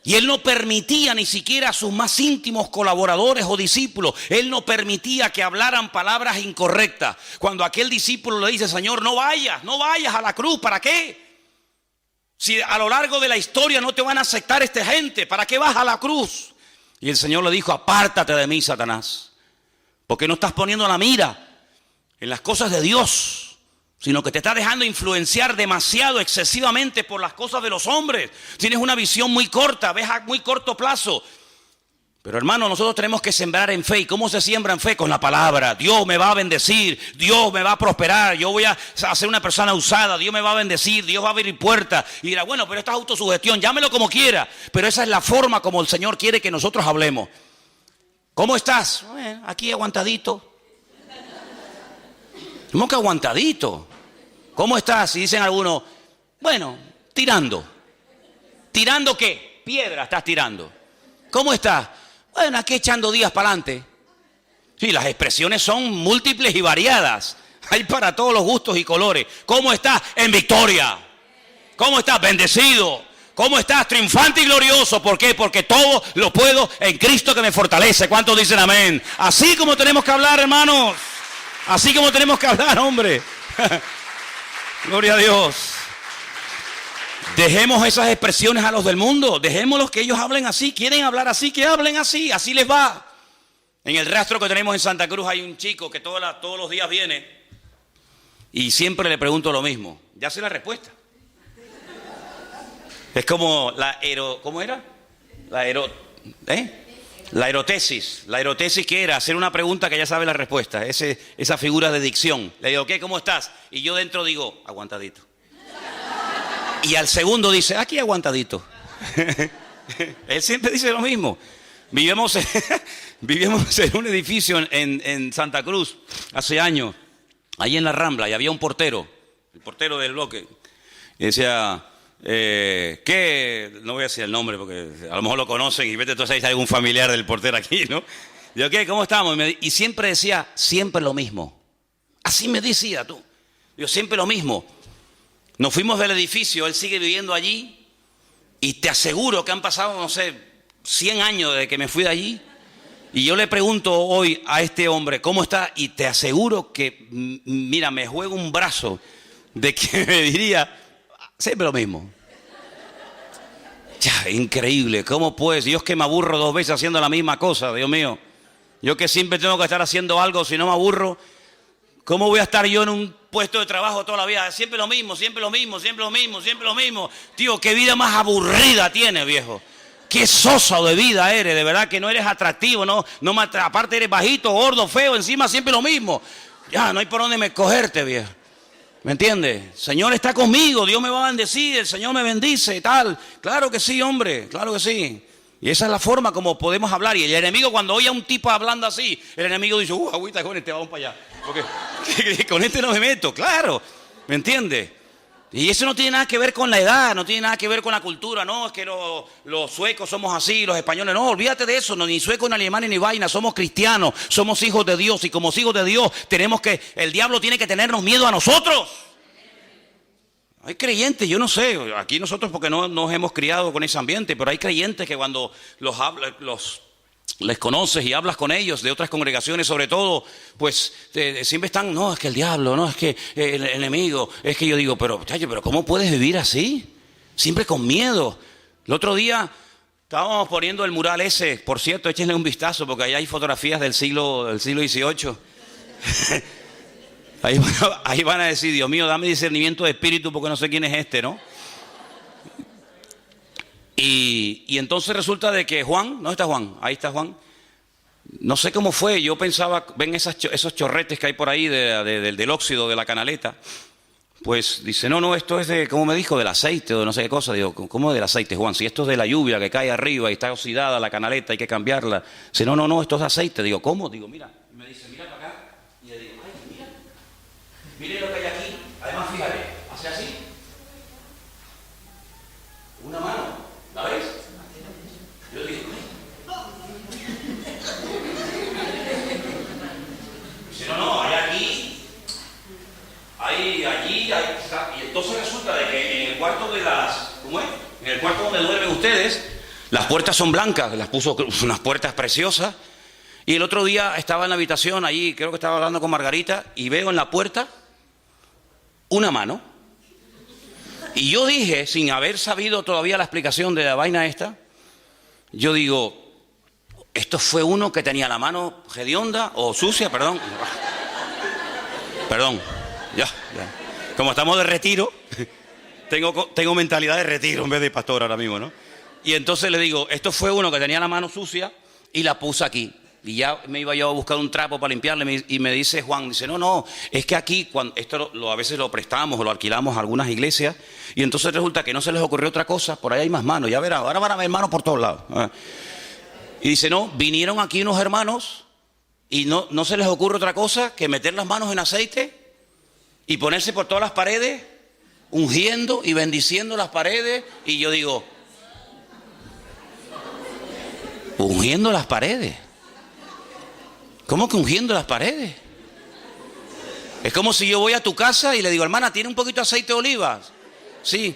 Y Él no permitía ni siquiera a sus más íntimos colaboradores o discípulos, Él no permitía que hablaran palabras incorrectas. Cuando aquel discípulo le dice: Señor, no vayas a la cruz, ¿para qué? Si a lo largo de la historia no te van a aceptar esta gente, ¿para qué vas a la cruz? Y el Señor le dijo: apártate de mí, Satanás, porque no estás poniendo la mira en las cosas de Dios, sino que te está dejando influenciar demasiado, excesivamente por las cosas de los hombres. Tienes una visión muy corta, ves a muy corto plazo. Pero hermano, nosotros tenemos que sembrar en fe. ¿Y cómo se siembra en fe? Con la palabra. Dios me va a bendecir, Dios me va a prosperar, yo voy a ser una persona usada, Dios me va a bendecir, Dios va a abrir puertas. Y dirá, bueno, pero esta es autosugestión, llámelo como quiera. Pero esa es la forma como el Señor quiere que nosotros hablemos. ¿Cómo estás? Aquí aguantadito. ¿Cómo que aguantadito? ¿Cómo estás? Y dicen algunos, bueno, tirando. ¿Tirando qué? Piedra estás tirando. ¿Cómo estás? Bueno, aquí echando días para adelante. Sí, las expresiones son múltiples y variadas. Hay para todos los gustos y colores. ¿Cómo estás? En victoria. ¿Cómo estás? Bendecido. ¿Cómo estás? Triunfante y glorioso. ¿Por qué? Porque todo lo puedo en Cristo que me fortalece. ¿Cuántos dicen amén? Así como tenemos que hablar, hermanos. Así como tenemos que hablar, hombre. Gloria a Dios. Dejemos esas expresiones a los del mundo. Dejémoslos que ellos hablen así. Quieren hablar así, que hablen así. Así les va. En el rastro que tenemos en Santa Cruz hay un chico que todos los días viene y siempre le pregunto lo mismo. Ya sé la respuesta. Es como ¿cómo era? La erotesis. La erotesis, ¿qué era? Hacer una pregunta que ya sabe la respuesta. Esa figura de dicción. Le digo, ¿qué? ¿Cómo estás? Y yo dentro digo, aguantadito. Y al segundo dice, aquí aguantadito. Él siempre dice lo mismo. Vivimos en un edificio en Santa Cruz hace años, ahí en la Rambla, y había un portero, el portero del bloque, y decía, ¿qué? No voy a decir el nombre porque a lo mejor lo conocen y vete tú a saber si hay algún familiar del portero aquí, ¿no? Digo, ¿qué? ¿Cómo estamos? Y siempre decía, siempre lo mismo. Así me decía tú. Digo, siempre lo mismo. Nos fuimos del edificio, él sigue viviendo allí y te aseguro que han pasado, no sé, 100 años desde que me fui de allí. Y yo le pregunto hoy a este hombre, ¿cómo está? Y te aseguro que, mira, me juego un brazo de que me diría, siempre lo mismo. Ya, increíble, ¿cómo puedes? Yo es que me aburro 2 veces haciendo la misma cosa, Dios mío. Yo que siempre tengo que estar haciendo algo, si no me aburro, ¿cómo voy a estar yo en un puesto de trabajo toda la vida? Siempre lo mismo, siempre lo mismo, siempre lo mismo, siempre lo mismo. Tío, qué vida más aburrida tienes, viejo. Qué sosa de vida eres, de verdad que no eres atractivo, aparte eres bajito, gordo, feo, encima siempre lo mismo. Ya, no hay por dónde me cogerte, viejo. ¿Me entiendes? El Señor está conmigo, Dios me va a bendecir, el Señor me bendice y tal. Claro que sí, hombre, claro que sí. Y esa es la forma como podemos hablar. Y el enemigo, cuando oye a un tipo hablando así, el enemigo dice, agüita con este, vamos para allá. Porque con este no me meto, claro. ¿Me entiendes? Y eso no tiene nada que ver con la edad, no tiene nada que ver con la cultura. No, es que los suecos somos así, los españoles. No, olvídate de eso, no, ni suecos, ni alemanes, ni vaina. Somos cristianos, somos hijos de Dios. Y como hijos de Dios, el diablo tiene que tenernos miedo a nosotros. Hay creyentes, yo no sé, aquí nosotros porque no nos hemos criado con ese ambiente, pero hay creyentes que cuando les conoces y hablas con ellos de otras congregaciones sobre todo, pues siempre están, no, es que el diablo, no, es que el enemigo, es que yo digo, pero ¿cómo puedes vivir así? Siempre con miedo. El otro día estábamos poniendo el mural ese, por cierto, échenle un vistazo porque ahí hay fotografías del siglo XVIII. Ahí van a decir, Dios mío, dame discernimiento de espíritu porque no sé quién es este, ¿no? Y entonces resulta de que Juan, ¿dónde está Juan? Ahí está Juan. No sé cómo fue, yo pensaba, ven esos chorretes que hay por ahí del óxido de la canaleta. Pues dice, no, esto es de, ¿cómo me dijo? Del aceite o de no sé qué cosa. Digo, ¿cómo del aceite, Juan? Si esto es de la lluvia que cae arriba y está oxidada la canaleta, hay que cambiarla. Dice, no, esto es de aceite. Digo, ¿cómo? Digo, mira. Y me dice, mira para acá. Y le digo, ay, mira. Mire lo que hay aquí. Además, fíjate, hace así. Una mano. ¿La ves? Yo digo, dice, no, hay aquí, hay allí, y entonces resulta de que en el cuarto ¿cómo es? En el cuarto donde duermen ustedes, las puertas son blancas, las puso unas puertas preciosas, y el otro día estaba en la habitación, allí creo que estaba hablando con Margarita, y veo en la puerta una mano. Y yo dije, sin haber sabido todavía la explicación de la vaina esta, yo digo, esto fue uno que tenía la mano hedionda o sucia, perdón, ya. Como estamos de retiro, tengo mentalidad de retiro en vez de pastor ahora mismo, ¿no? Y entonces le digo, esto fue uno que tenía la mano sucia y la puse aquí. Y ya me iba yo a buscar un trapo para limpiarle y me dice Juan, dice, no, es que aquí, cuando esto a veces lo prestamos o lo alquilamos a algunas iglesias, y entonces resulta que no se les ocurrió otra cosa, por ahí hay más manos, ya verán, ahora van a haber manos por todos lados. Y dice, no, vinieron aquí unos hermanos y no se les ocurre otra cosa que meter las manos en aceite y ponerse por todas las paredes, ungiendo y bendiciendo las paredes, y yo digo, ungiendo las paredes. ¿Cómo que ungiendo las paredes? Es como si yo voy a tu casa y le digo, hermana, ¿tiene un poquito de aceite de olivas? Sí.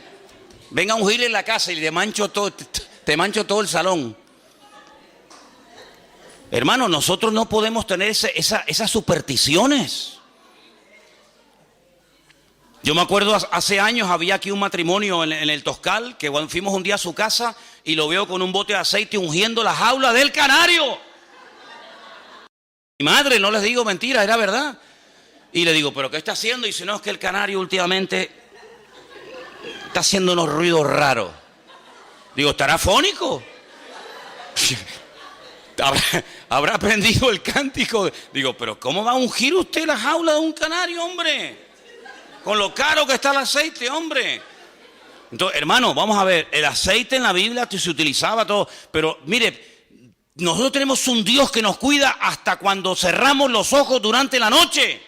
Venga a ungirle en la casa y te mancho todo el salón. Hermano, nosotros no podemos tener esas supersticiones. Yo me acuerdo, hace años había aquí un matrimonio en el Toscal, que fuimos un día a su casa y lo veo con un bote de aceite ungiendo la jaula del canario. Mi madre, no les digo mentira, era verdad. Y le digo, ¿pero qué está haciendo? Y dice, no, es que el canario últimamente está haciendo unos ruidos raros. Digo, ¿estará fónico? ¿Habrá aprendido el cántico? Digo, ¿pero cómo va a ungir usted la jaula de un canario, hombre? Con lo caro que está el aceite, hombre. Entonces, hermano, vamos a ver, el aceite en la Biblia se utilizaba todo, pero mire, nosotros tenemos un Dios que nos cuida hasta cuando cerramos los ojos durante la noche.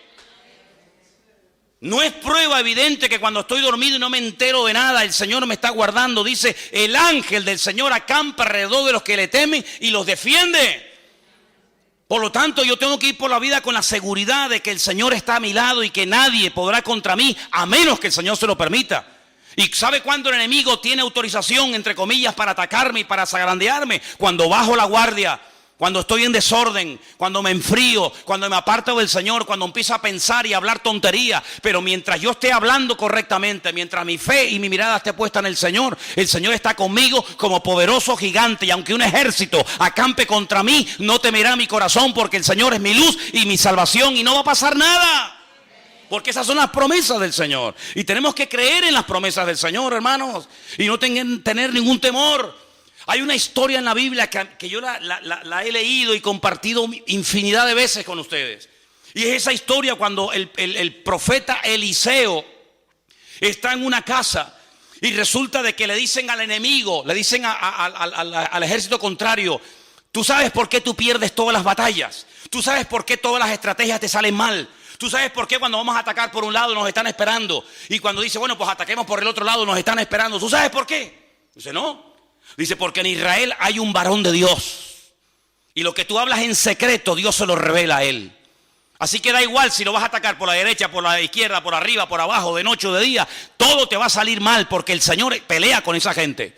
No es prueba evidente que cuando estoy dormido y no me entero de nada, el Señor me está guardando. Dice, el ángel del Señor acampa alrededor de los que le temen y los defiende. Por lo tanto, yo tengo que ir por la vida con la seguridad de que el Señor está a mi lado y que nadie podrá contra mí, a menos que el Señor se lo permita. ¿Y sabe cuándo el enemigo tiene autorización, entre comillas, para atacarme y para zarandearme? Cuando bajo la guardia, cuando estoy en desorden, cuando me enfrío, cuando me aparto del Señor, cuando empiezo a pensar y a hablar tontería. Pero mientras yo esté hablando correctamente, mientras mi fe y mi mirada esté puesta en el Señor está conmigo como poderoso gigante. Y aunque un ejército acampe contra mí, no temerá mi corazón, porque el Señor es mi luz y mi salvación y no va a pasar nada. Porque esas son las promesas del Señor. Y tenemos que creer en las promesas del Señor, hermanos. Y no tener ningún temor. Hay una historia en la Biblia que yo la he leído y compartido infinidad de veces con ustedes. Y es esa historia cuando el profeta Eliseo está en una casa y resulta de que le dicen al enemigo, le dicen al ejército contrario, tú sabes por qué tú pierdes todas las batallas. Tú sabes por qué todas las estrategias te salen mal. Tú sabes por qué cuando vamos a atacar por un lado nos están esperando. Y cuando dice, bueno, pues ataquemos por el otro lado, nos están esperando. ¿Tú sabes por qué? Dice, no. Dice, porque en Israel hay un varón de Dios. Y lo que tú hablas en secreto, Dios se lo revela a él. Así que da igual si lo vas a atacar por la derecha, por la izquierda, por arriba, por abajo, de noche o de día. Todo te va a salir mal porque el Señor pelea con esa gente.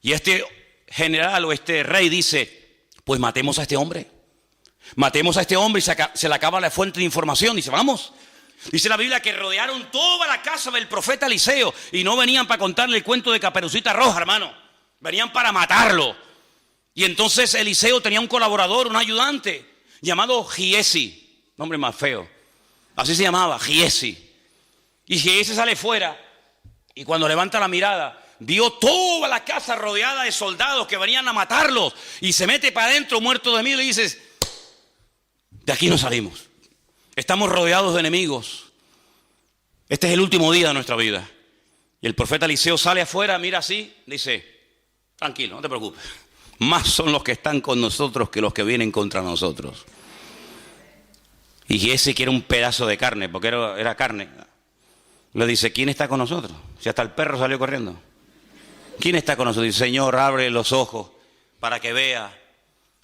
Y este general o este rey dice, pues matemos a este hombre. Matemos a este hombre y se le acaba la fuente de información. Dice, vamos. Dice la Biblia que rodearon toda la casa del profeta Eliseo y no venían para contarle el cuento de Caperucita Roja, hermano. Venían para matarlo. Y entonces Eliseo tenía un colaborador, un ayudante, llamado Giesi. Nombre más feo. Así se llamaba, Giesi. Y Giesi sale fuera y cuando levanta la mirada, vio toda la casa rodeada de soldados que venían a matarlos. Y se mete para adentro muerto de miedo y dice, de aquí no salimos. Estamos rodeados de enemigos. Este es el último día de nuestra vida. Y el profeta Eliseo sale afuera, mira así, dice, tranquilo, no te preocupes. Más son los que están con nosotros que los que vienen contra nosotros. Y ese quiere un pedazo de carne, porque era carne. Le dice, ¿quién está con nosotros? Si hasta el perro salió corriendo. ¿Quién está con nosotros? Dice, Señor, abre los ojos para que vea.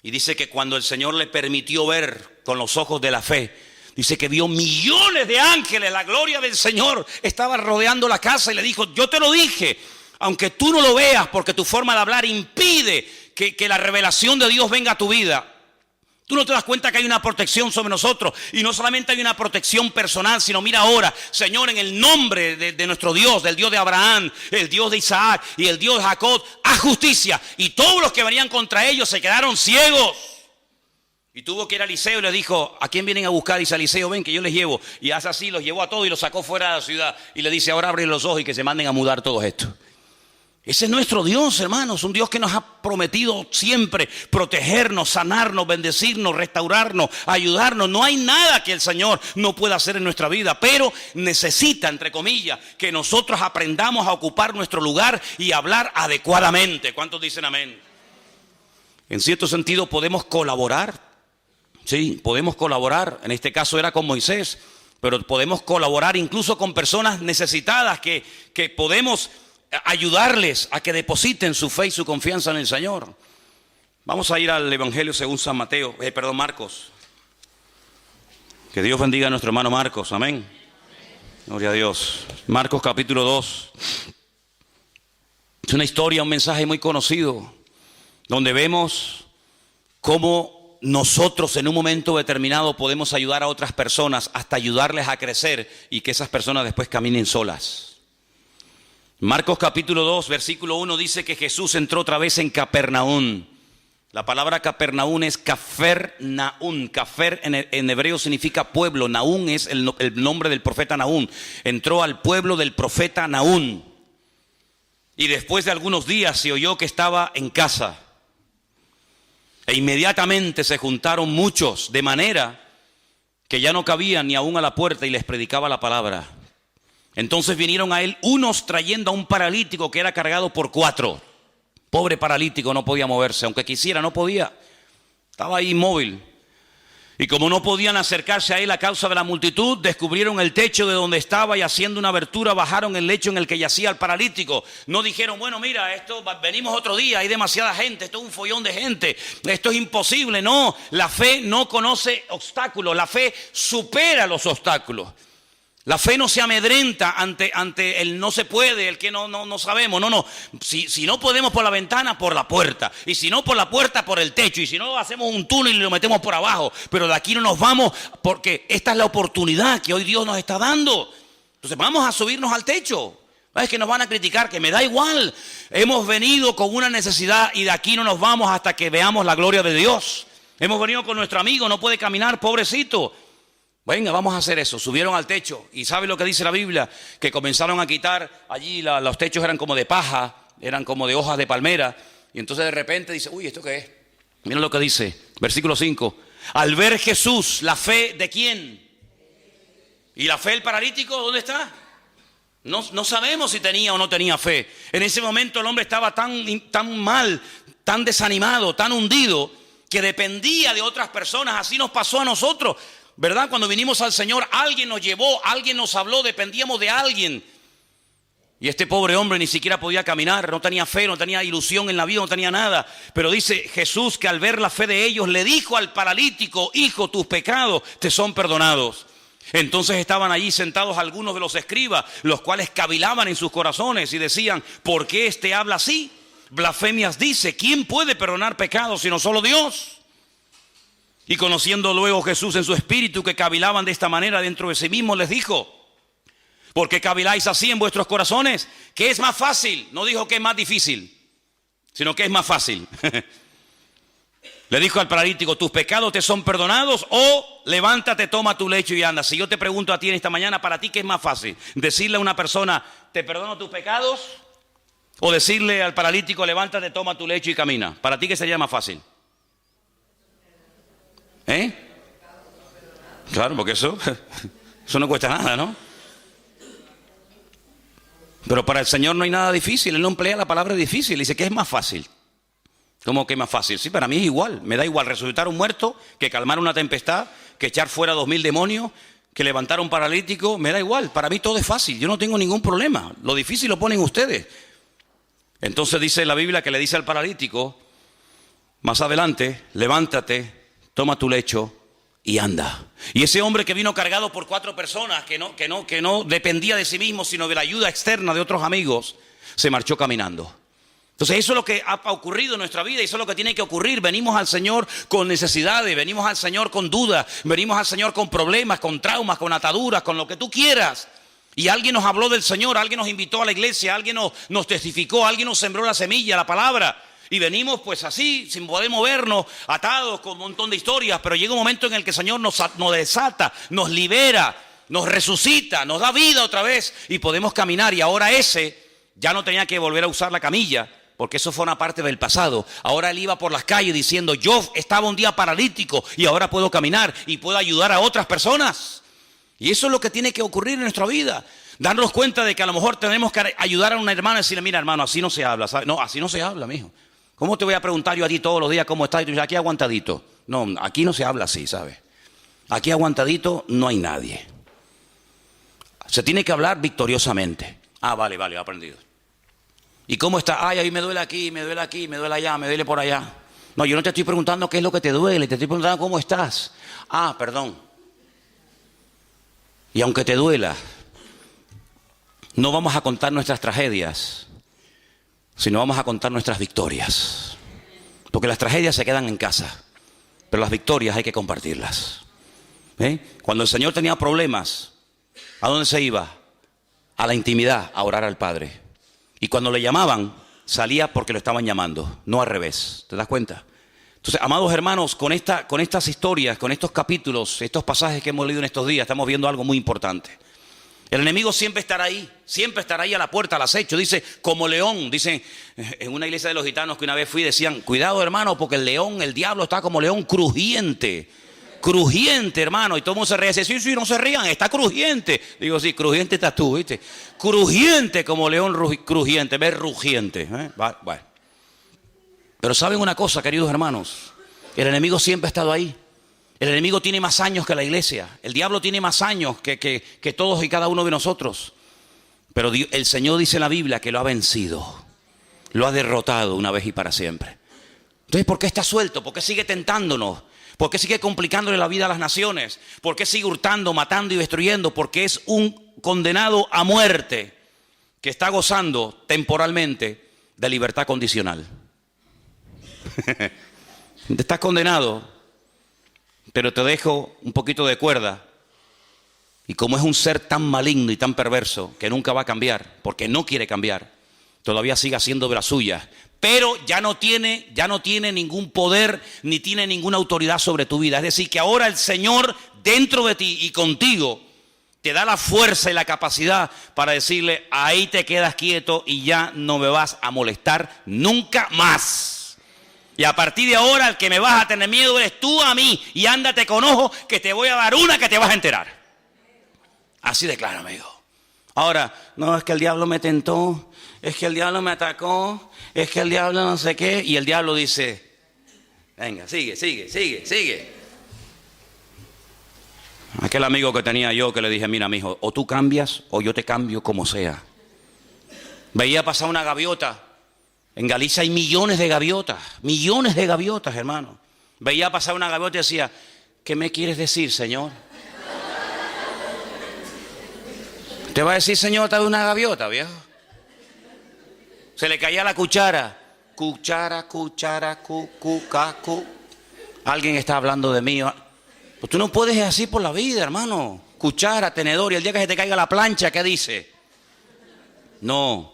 Y dice que cuando el Señor le permitió ver con los ojos de la fe, dice que vio millones de ángeles, la gloria del Señor estaba rodeando la casa y le dijo, yo te lo dije, aunque tú no lo veas porque tu forma de hablar impide que la revelación de Dios venga a tu vida. Tú no te das cuenta que hay una protección sobre nosotros y no solamente hay una protección personal, sino mira ahora, Señor, en el nombre de nuestro Dios, del Dios de Abraham, el Dios de Isaac y el Dios de Jacob, haz justicia. Y todos los que venían contra ellos se quedaron ciegos. Y tuvo que ir a Eliseo y le dijo, ¿a quién vienen a buscar? Y dice Eliseo, ven que yo les llevo. Y hace así, los llevó a todos y los sacó fuera de la ciudad. Y le dice, ahora abren los ojos y que se manden a mudar todos estos. Ese es nuestro Dios, hermanos, un Dios que nos ha prometido siempre protegernos, sanarnos, bendecirnos, restaurarnos, ayudarnos. No hay nada que el Señor no pueda hacer en nuestra vida, pero necesita, entre comillas, que nosotros aprendamos a ocupar nuestro lugar y hablar adecuadamente. ¿Cuántos dicen amén? En cierto sentido podemos colaborar, sí, podemos colaborar. En este caso era con Moisés, pero podemos colaborar incluso con personas necesitadas que podemos ayudarles a que depositen su fe y su confianza en el Señor. Vamos a ir al Evangelio según San Marcos. Que Dios bendiga a nuestro hermano Marcos, amén. Gloria a Dios. Marcos capítulo 2. Es una historia, un mensaje muy conocido, donde vemos cómo nosotros en un momento determinado podemos ayudar a otras personas, hasta ayudarles a crecer y que esas personas después caminen solas. Marcos capítulo 2, versículo 1 dice que Jesús entró otra vez en Capernaum. La palabra Capernaum es Cafer-Naún. Cafer en hebreo significa pueblo. Naún es el nombre del profeta Naún. Entró al pueblo del profeta Naún. Y después de algunos días se oyó que estaba en casa. E inmediatamente se juntaron muchos, de manera que ya no cabían ni aún a la puerta, y les predicaba la palabra. Entonces vinieron a él unos trayendo a un paralítico que era cargado por 4. Pobre paralítico, no podía moverse, aunque quisiera, no podía. Estaba ahí inmóvil. Y como no podían acercarse a él a causa de la multitud, descubrieron el techo de donde estaba y haciendo una abertura bajaron el lecho en el que yacía el paralítico. No dijeron, bueno, mira, venimos otro día, hay demasiada gente, esto es un follón de gente, esto es imposible. No, la fe no conoce obstáculos, la fe supera los obstáculos. La fe no se amedrenta ante el no se puede, el que no sabemos. No. Si no podemos por la ventana, por la puerta. Y si no por la puerta, por el techo. Y si no, hacemos un túnel y lo metemos por abajo. Pero de aquí no nos vamos, porque esta es la oportunidad que hoy Dios nos está dando. Entonces vamos a subirnos al techo. Es que nos van a criticar, que me da igual. Hemos venido con una necesidad y de aquí no nos vamos hasta que veamos la gloria de Dios. Hemos venido con nuestro amigo, no puede caminar, pobrecito. Venga, vamos a hacer eso. Subieron al techo y ¿sabe lo que dice la Biblia? Que comenzaron a quitar allí, los techos eran como de paja, eran como de hojas de palmera. Y entonces de repente dice, uy, ¿esto qué es? Miren lo que dice, versículo 5. Al ver Jesús, ¿la fe de quién? ¿Y la fe del paralítico dónde está? No sabemos si tenía o no tenía fe. En ese momento el hombre estaba tan mal, tan desanimado, tan hundido, que dependía de otras personas. Así nos pasó a nosotros. ¿Verdad? Cuando vinimos al Señor, alguien nos llevó, alguien nos habló, dependíamos de alguien. Y este pobre hombre ni siquiera podía caminar, no tenía fe, no tenía ilusión en la vida, no tenía nada. Pero dice Jesús que al ver la fe de ellos, le dijo al paralítico, hijo, tus pecados te son perdonados. Entonces estaban allí sentados algunos de los escribas, los cuales cavilaban en sus corazones y decían, ¿por qué este habla así? Blasfemias dice, ¿quién puede perdonar pecados sino solo Dios? Y conociendo luego Jesús en su espíritu que cavilaban de esta manera dentro de sí mismos, les dijo, ¿por qué caviláis así en vuestros corazones? ¿Qué es más fácil? No dijo que es más difícil, sino que es más fácil. Le dijo al paralítico, ¿tus pecados te son perdonados? O levántate, toma tu lecho y anda. Si yo te pregunto a ti en esta mañana, ¿para ti qué es más fácil? ¿Decirle a una persona, te perdono tus pecados? O decirle al paralítico, levántate, toma tu lecho y camina. ¿Para ti qué sería más fácil? Claro, porque eso no cuesta nada, ¿no? Pero para el Señor no hay nada difícil. Él no emplea la palabra difícil. Dice que es más fácil. ¿Cómo que es más fácil? Sí, para mí es igual. Me da igual resucitar un muerto, que calmar una tempestad, que echar fuera 2000 demonios, que levantar a un paralítico. Me da igual. Para mí todo es fácil. Yo no tengo ningún problema. Lo difícil lo ponen ustedes. Entonces dice la Biblia que le dice al paralítico, más adelante, levántate, toma tu lecho y anda. Y ese hombre que vino cargado por 4 personas, que no dependía de sí mismo, sino de la ayuda externa de otros amigos, se marchó caminando. Entonces eso es lo que ha ocurrido en nuestra vida y eso es lo que tiene que ocurrir. Venimos al Señor con necesidades, venimos al Señor con dudas, venimos al Señor con problemas, con traumas, con ataduras, con lo que tú quieras. Y alguien nos habló del Señor, alguien nos invitó a la iglesia, alguien nos testificó, alguien nos sembró la semilla, la palabra. Y venimos pues así, sin poder movernos, atados con un montón de historias. Pero llega un momento en el que el Señor nos desata, nos libera, nos resucita, nos da vida otra vez. Y podemos caminar. Y ahora ese Ya no tenía que volver a usar la camilla, porque eso fue una parte del pasado. Ahora él iba por las calles diciendo, yo estaba un día paralítico y ahora puedo caminar y puedo ayudar a otras personas. Y eso es lo que tiene que ocurrir en nuestra vida. Darnos cuenta de que a lo mejor tenemos que ayudar a una hermana y decirle, mira hermano, así no se habla, ¿sabes? No, así no se habla, mijo. ¿Cómo te voy a preguntar yo a ti todos los días cómo estás? Y tú dices, aquí aguantadito. No, aquí no se habla así, ¿sabes? Aquí aguantadito no hay nadie. Se tiene que hablar victoriosamente. Ah, vale, aprendido. ¿Y cómo está? Ay, ahí me duele aquí, me duele aquí, me duele allá, me duele por allá. No, yo no te estoy preguntando qué es lo que te duele, te estoy preguntando cómo estás. Ah, perdón. Y aunque te duela, no vamos a contar nuestras tragedias, sino vamos a contar nuestras victorias. Porque las tragedias se quedan en casa, pero las victorias hay que compartirlas. Cuando el Señor tenía problemas, ¿a dónde se iba? A la intimidad, a orar al Padre. Y cuando le llamaban, salía porque lo estaban llamando, no al revés. ¿Te das cuenta? Entonces, amados hermanos, con estas historias, con estos capítulos, estos pasajes que hemos leído en estos días, estamos viendo algo muy importante. El enemigo siempre estará ahí a la puerta, al acecho. Dice, como león. Dicen, en una iglesia de los gitanos que una vez fui, decían, cuidado hermano, porque el león, el diablo está como león crujiente. Crujiente, hermano. Y todo el mundo se ríe. Dice, sí, no se rían, está crujiente. Digo, sí, crujiente estás tú, ¿viste? Crujiente como león crujiente, ves rugiente. Bueno. Pero ¿saben una cosa, queridos hermanos? El enemigo siempre ha estado ahí. El enemigo tiene más años que la iglesia. El diablo tiene más años que todos y cada uno de nosotros. Pero el Señor dice en la Biblia que lo ha vencido. Lo ha derrotado una vez y para siempre. Entonces, ¿por qué está suelto? ¿Por qué sigue tentándonos? ¿Por qué sigue complicándole la vida a las naciones? ¿Por qué sigue hurtando, matando y destruyendo? Porque es un condenado a muerte que está gozando temporalmente de libertad condicional. Estás condenado, pero te dejo un poquito de cuerda. Y como es un ser tan maligno y tan perverso que nunca va a cambiar, porque no quiere cambiar, todavía sigue haciendo de las suyas. Pero ya no tiene ningún poder ni tiene ninguna autoridad sobre tu vida. Es decir, que ahora el Señor dentro de ti y contigo te da la fuerza y la capacidad para decirle, ahí te quedas quieto y ya no me vas a molestar nunca más. Y a partir de ahora el que me vas a tener miedo eres tú a mí. Y ándate con ojo que te voy a dar una que te vas a enterar. Así de claro, amigo. Ahora, no, es que el diablo me tentó, es que el diablo me atacó, es que el diablo no sé qué. Y el diablo dice, venga, sigue. Aquel amigo que tenía yo que le dije, mira, mijo, o tú cambias o yo te cambio como sea. Veía pasar una gaviota. En Galicia hay millones de gaviotas, hermano. Veía pasar una gaviota y decía, ¿qué me quieres decir, Señor? ¿Te va a decir, Señor, te doy una gaviota, viejo? Se le caía la cuchara. Cuchara, cu. Alguien está hablando de mí. Pues tú no puedes ir así por la vida, hermano. Cuchara, tenedor, y el día que se te caiga la plancha, ¿qué dice? No,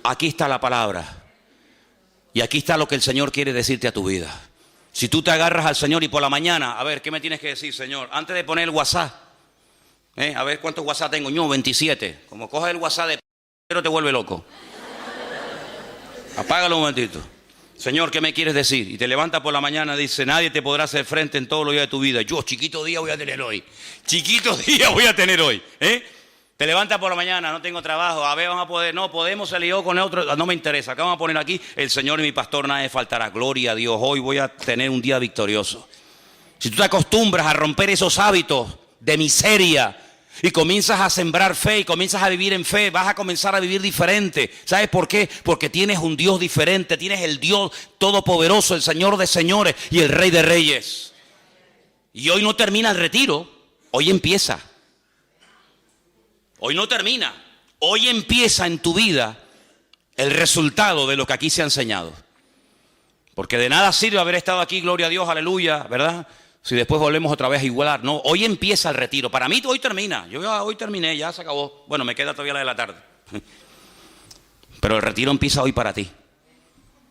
aquí está la palabra. Y aquí está lo que el Señor quiere decirte a tu vida. Si tú te agarras al Señor y por la mañana, a ver, ¿qué me tienes que decir, Señor? Antes de poner el WhatsApp, a ver cuántos WhatsApp tengo. Yo, 27. Como coges el WhatsApp de pero te vuelve loco. Apágalo un momentito. Señor, ¿qué me quieres decir? Y te levantas por la mañana y dice, nadie te podrá hacer frente en todos los días de tu vida. Yo, chiquito día voy a tener hoy. Te levantas por la mañana, no tengo trabajo, a ver, vamos a poder, no, podemos, se lió con el otro, no me interesa, ¿qué vamos a poner aquí? El Señor y mi pastor, nada me faltará, gloria a Dios, hoy voy a tener un día victorioso. Si tú te acostumbras a romper esos hábitos de miseria y comienzas a sembrar fe y comienzas a vivir en fe, vas a comenzar a vivir diferente. ¿Sabes por qué? Porque tienes un Dios diferente, tienes el Dios todopoderoso, el Señor de señores y el Rey de reyes. Y hoy no termina el retiro, hoy empieza. Hoy no termina, hoy empieza en tu vida el resultado de lo que aquí se ha enseñado. Porque de nada sirve haber estado aquí, gloria a Dios, aleluya, ¿verdad? Si después volvemos otra vez a igualar. No, hoy empieza el retiro. Para mí hoy termina. Yo hoy terminé, ya se acabó. Bueno, me queda todavía la de la tarde. Pero el retiro empieza hoy para ti.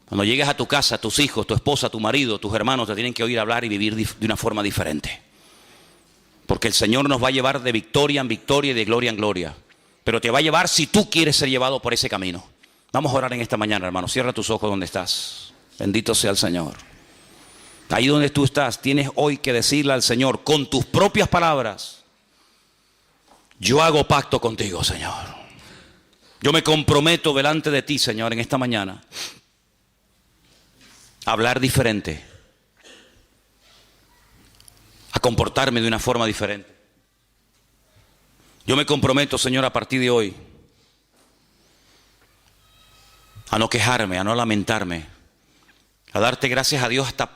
Cuando llegues a tu casa, tus hijos, tu esposa, tu marido, tus hermanos te tienen que oír hablar y vivir de una forma diferente. Porque el Señor nos va a llevar de victoria en victoria y de gloria en gloria. Pero te va a llevar si tú quieres ser llevado por ese camino. Vamos a orar en esta mañana, hermano. Cierra tus ojos donde estás. Bendito sea el Señor. Ahí donde tú estás, tienes hoy que decirle al Señor con tus propias palabras: yo hago pacto contigo, Señor. Yo me comprometo delante de ti, Señor, en esta mañana a hablar diferente, a comportarme de una forma diferente. Yo me comprometo, Señor, a partir de hoy a no quejarme, a no lamentarme, a darte gracias a Dios hasta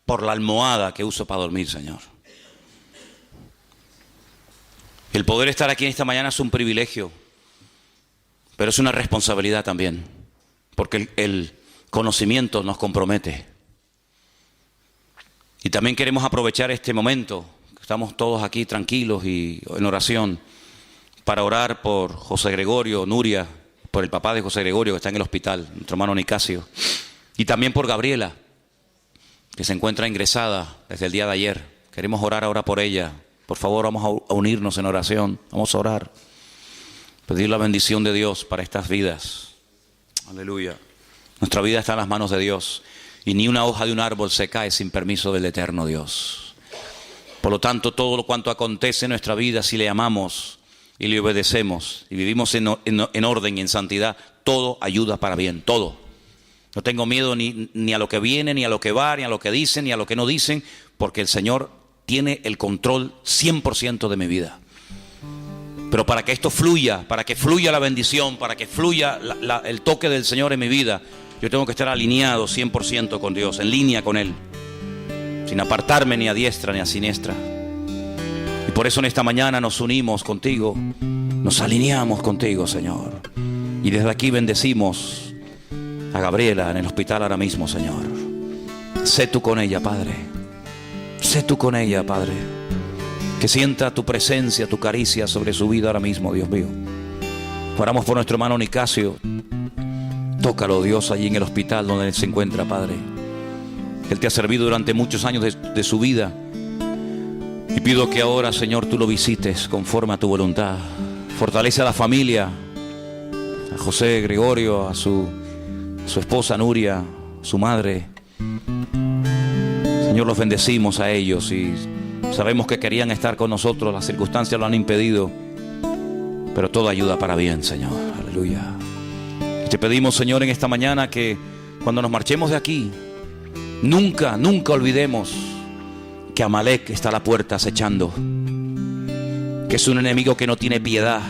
por la almohada que uso para dormir, Señor. El poder estar aquí en esta mañana es un privilegio, pero es una responsabilidad también, porque el conocimiento nos compromete. Y también queremos aprovechar este momento, estamos todos aquí tranquilos y en oración, para orar por José Gregorio, Nuria, por el papá de José Gregorio que está en el hospital, nuestro hermano Nicasio, y también por Gabriela, que se encuentra ingresada desde el día de ayer. Queremos orar ahora por ella. Por favor, vamos a unirnos en oración, vamos a orar, pedir la bendición de Dios para estas vidas. Aleluya. Nuestra vida está en las manos de Dios y ni una hoja de un árbol se cae sin permiso del eterno Dios. Por lo tanto, todo lo cuanto acontece en nuestra vida, si le amamos y le obedecemos y vivimos en orden y en santidad, todo ayuda para bien, todo. No tengo miedo ni a lo que viene, ni a lo que va, ni a lo que dicen, ni a lo que no dicen, porque el Señor tiene el control 100% de mi vida. Pero para que esto fluya, para que fluya la bendición, para que fluya el toque del Señor en mi vida, yo tengo que estar alineado 100% con Dios, en línea con Él, sin apartarme ni a diestra ni a siniestra. Y por eso en esta mañana nos unimos contigo, nos alineamos contigo, Señor. Y desde aquí bendecimos a Gabriela en el hospital ahora mismo, Señor. Sé tú con ella, Padre. Sé tú con ella, Padre. Que sienta tu presencia, tu caricia sobre su vida ahora mismo, Dios mío. Oramos por nuestro hermano Nicasio. Tócalo, Dios, allí en el hospital donde él se encuentra, Padre. Él te ha servido durante muchos años de su vida. Y pido que ahora, Señor, tú lo visites conforme a tu voluntad. Fortalece a la familia, a José Gregorio, a su esposa Nuria, su madre. Señor, los bendecimos a ellos y sabemos que querían estar con nosotros, las circunstancias lo han impedido, pero todo ayuda para bien, Señor. Aleluya. Y te pedimos, Señor, en esta mañana que cuando nos marchemos de aquí, nunca olvidemos que Amalek está a la puerta acechando, que es un enemigo que no tiene piedad.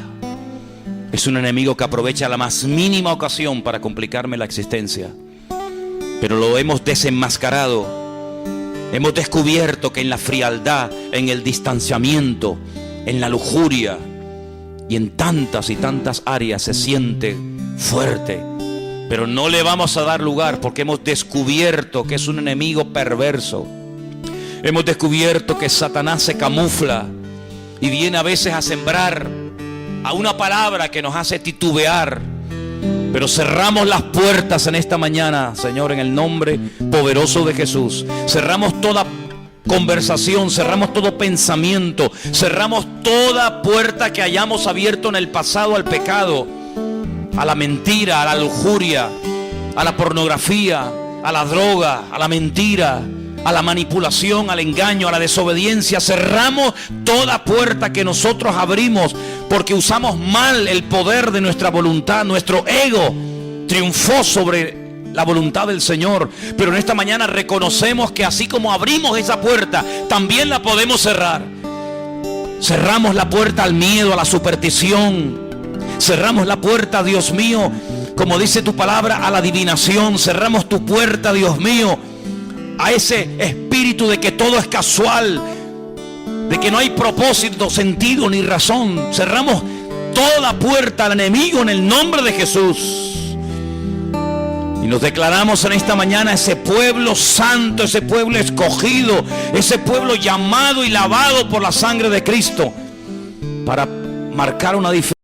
Es un enemigo que aprovecha la más mínima ocasión para complicarme la existencia. Pero lo hemos desenmascarado. Hemos descubierto que en la frialdad, en el distanciamiento, en la lujuria y en tantas y tantas áreas se siente fuerte. Pero no le vamos a dar lugar porque hemos descubierto que es un enemigo perverso. Hemos descubierto que Satanás se camufla y viene a veces a sembrar a una palabra que nos hace titubear. Pero cerramos las puertas en esta mañana, Señor, en el nombre poderoso de Jesús. Cerramos toda conversación, cerramos todo pensamiento, cerramos toda puerta que hayamos abierto en el pasado al pecado, a la mentira, a la lujuria, a la pornografía, a la droga, a la mentira, a la manipulación, al engaño, a la desobediencia. Cerramos toda puerta que nosotros abrimos porque usamos mal el poder de nuestra voluntad. Nuestro ego triunfó sobre la voluntad del Señor. Pero en esta mañana reconocemos que así como abrimos esa puerta, también la podemos cerrar. Cerramos la puerta al miedo, a la superstición. Cerramos la puerta, Dios mío, como dice tu palabra, a la adivinación. Cerramos tu puerta, Dios mío, a ese espíritu de que todo es casual, de que no hay propósito, sentido ni razón. Cerramos toda puerta al enemigo en el nombre de Jesús. Y nos declaramos en esta mañana ese pueblo santo, ese pueblo escogido, ese pueblo llamado y lavado por la sangre de Cristo, para marcar una diferencia.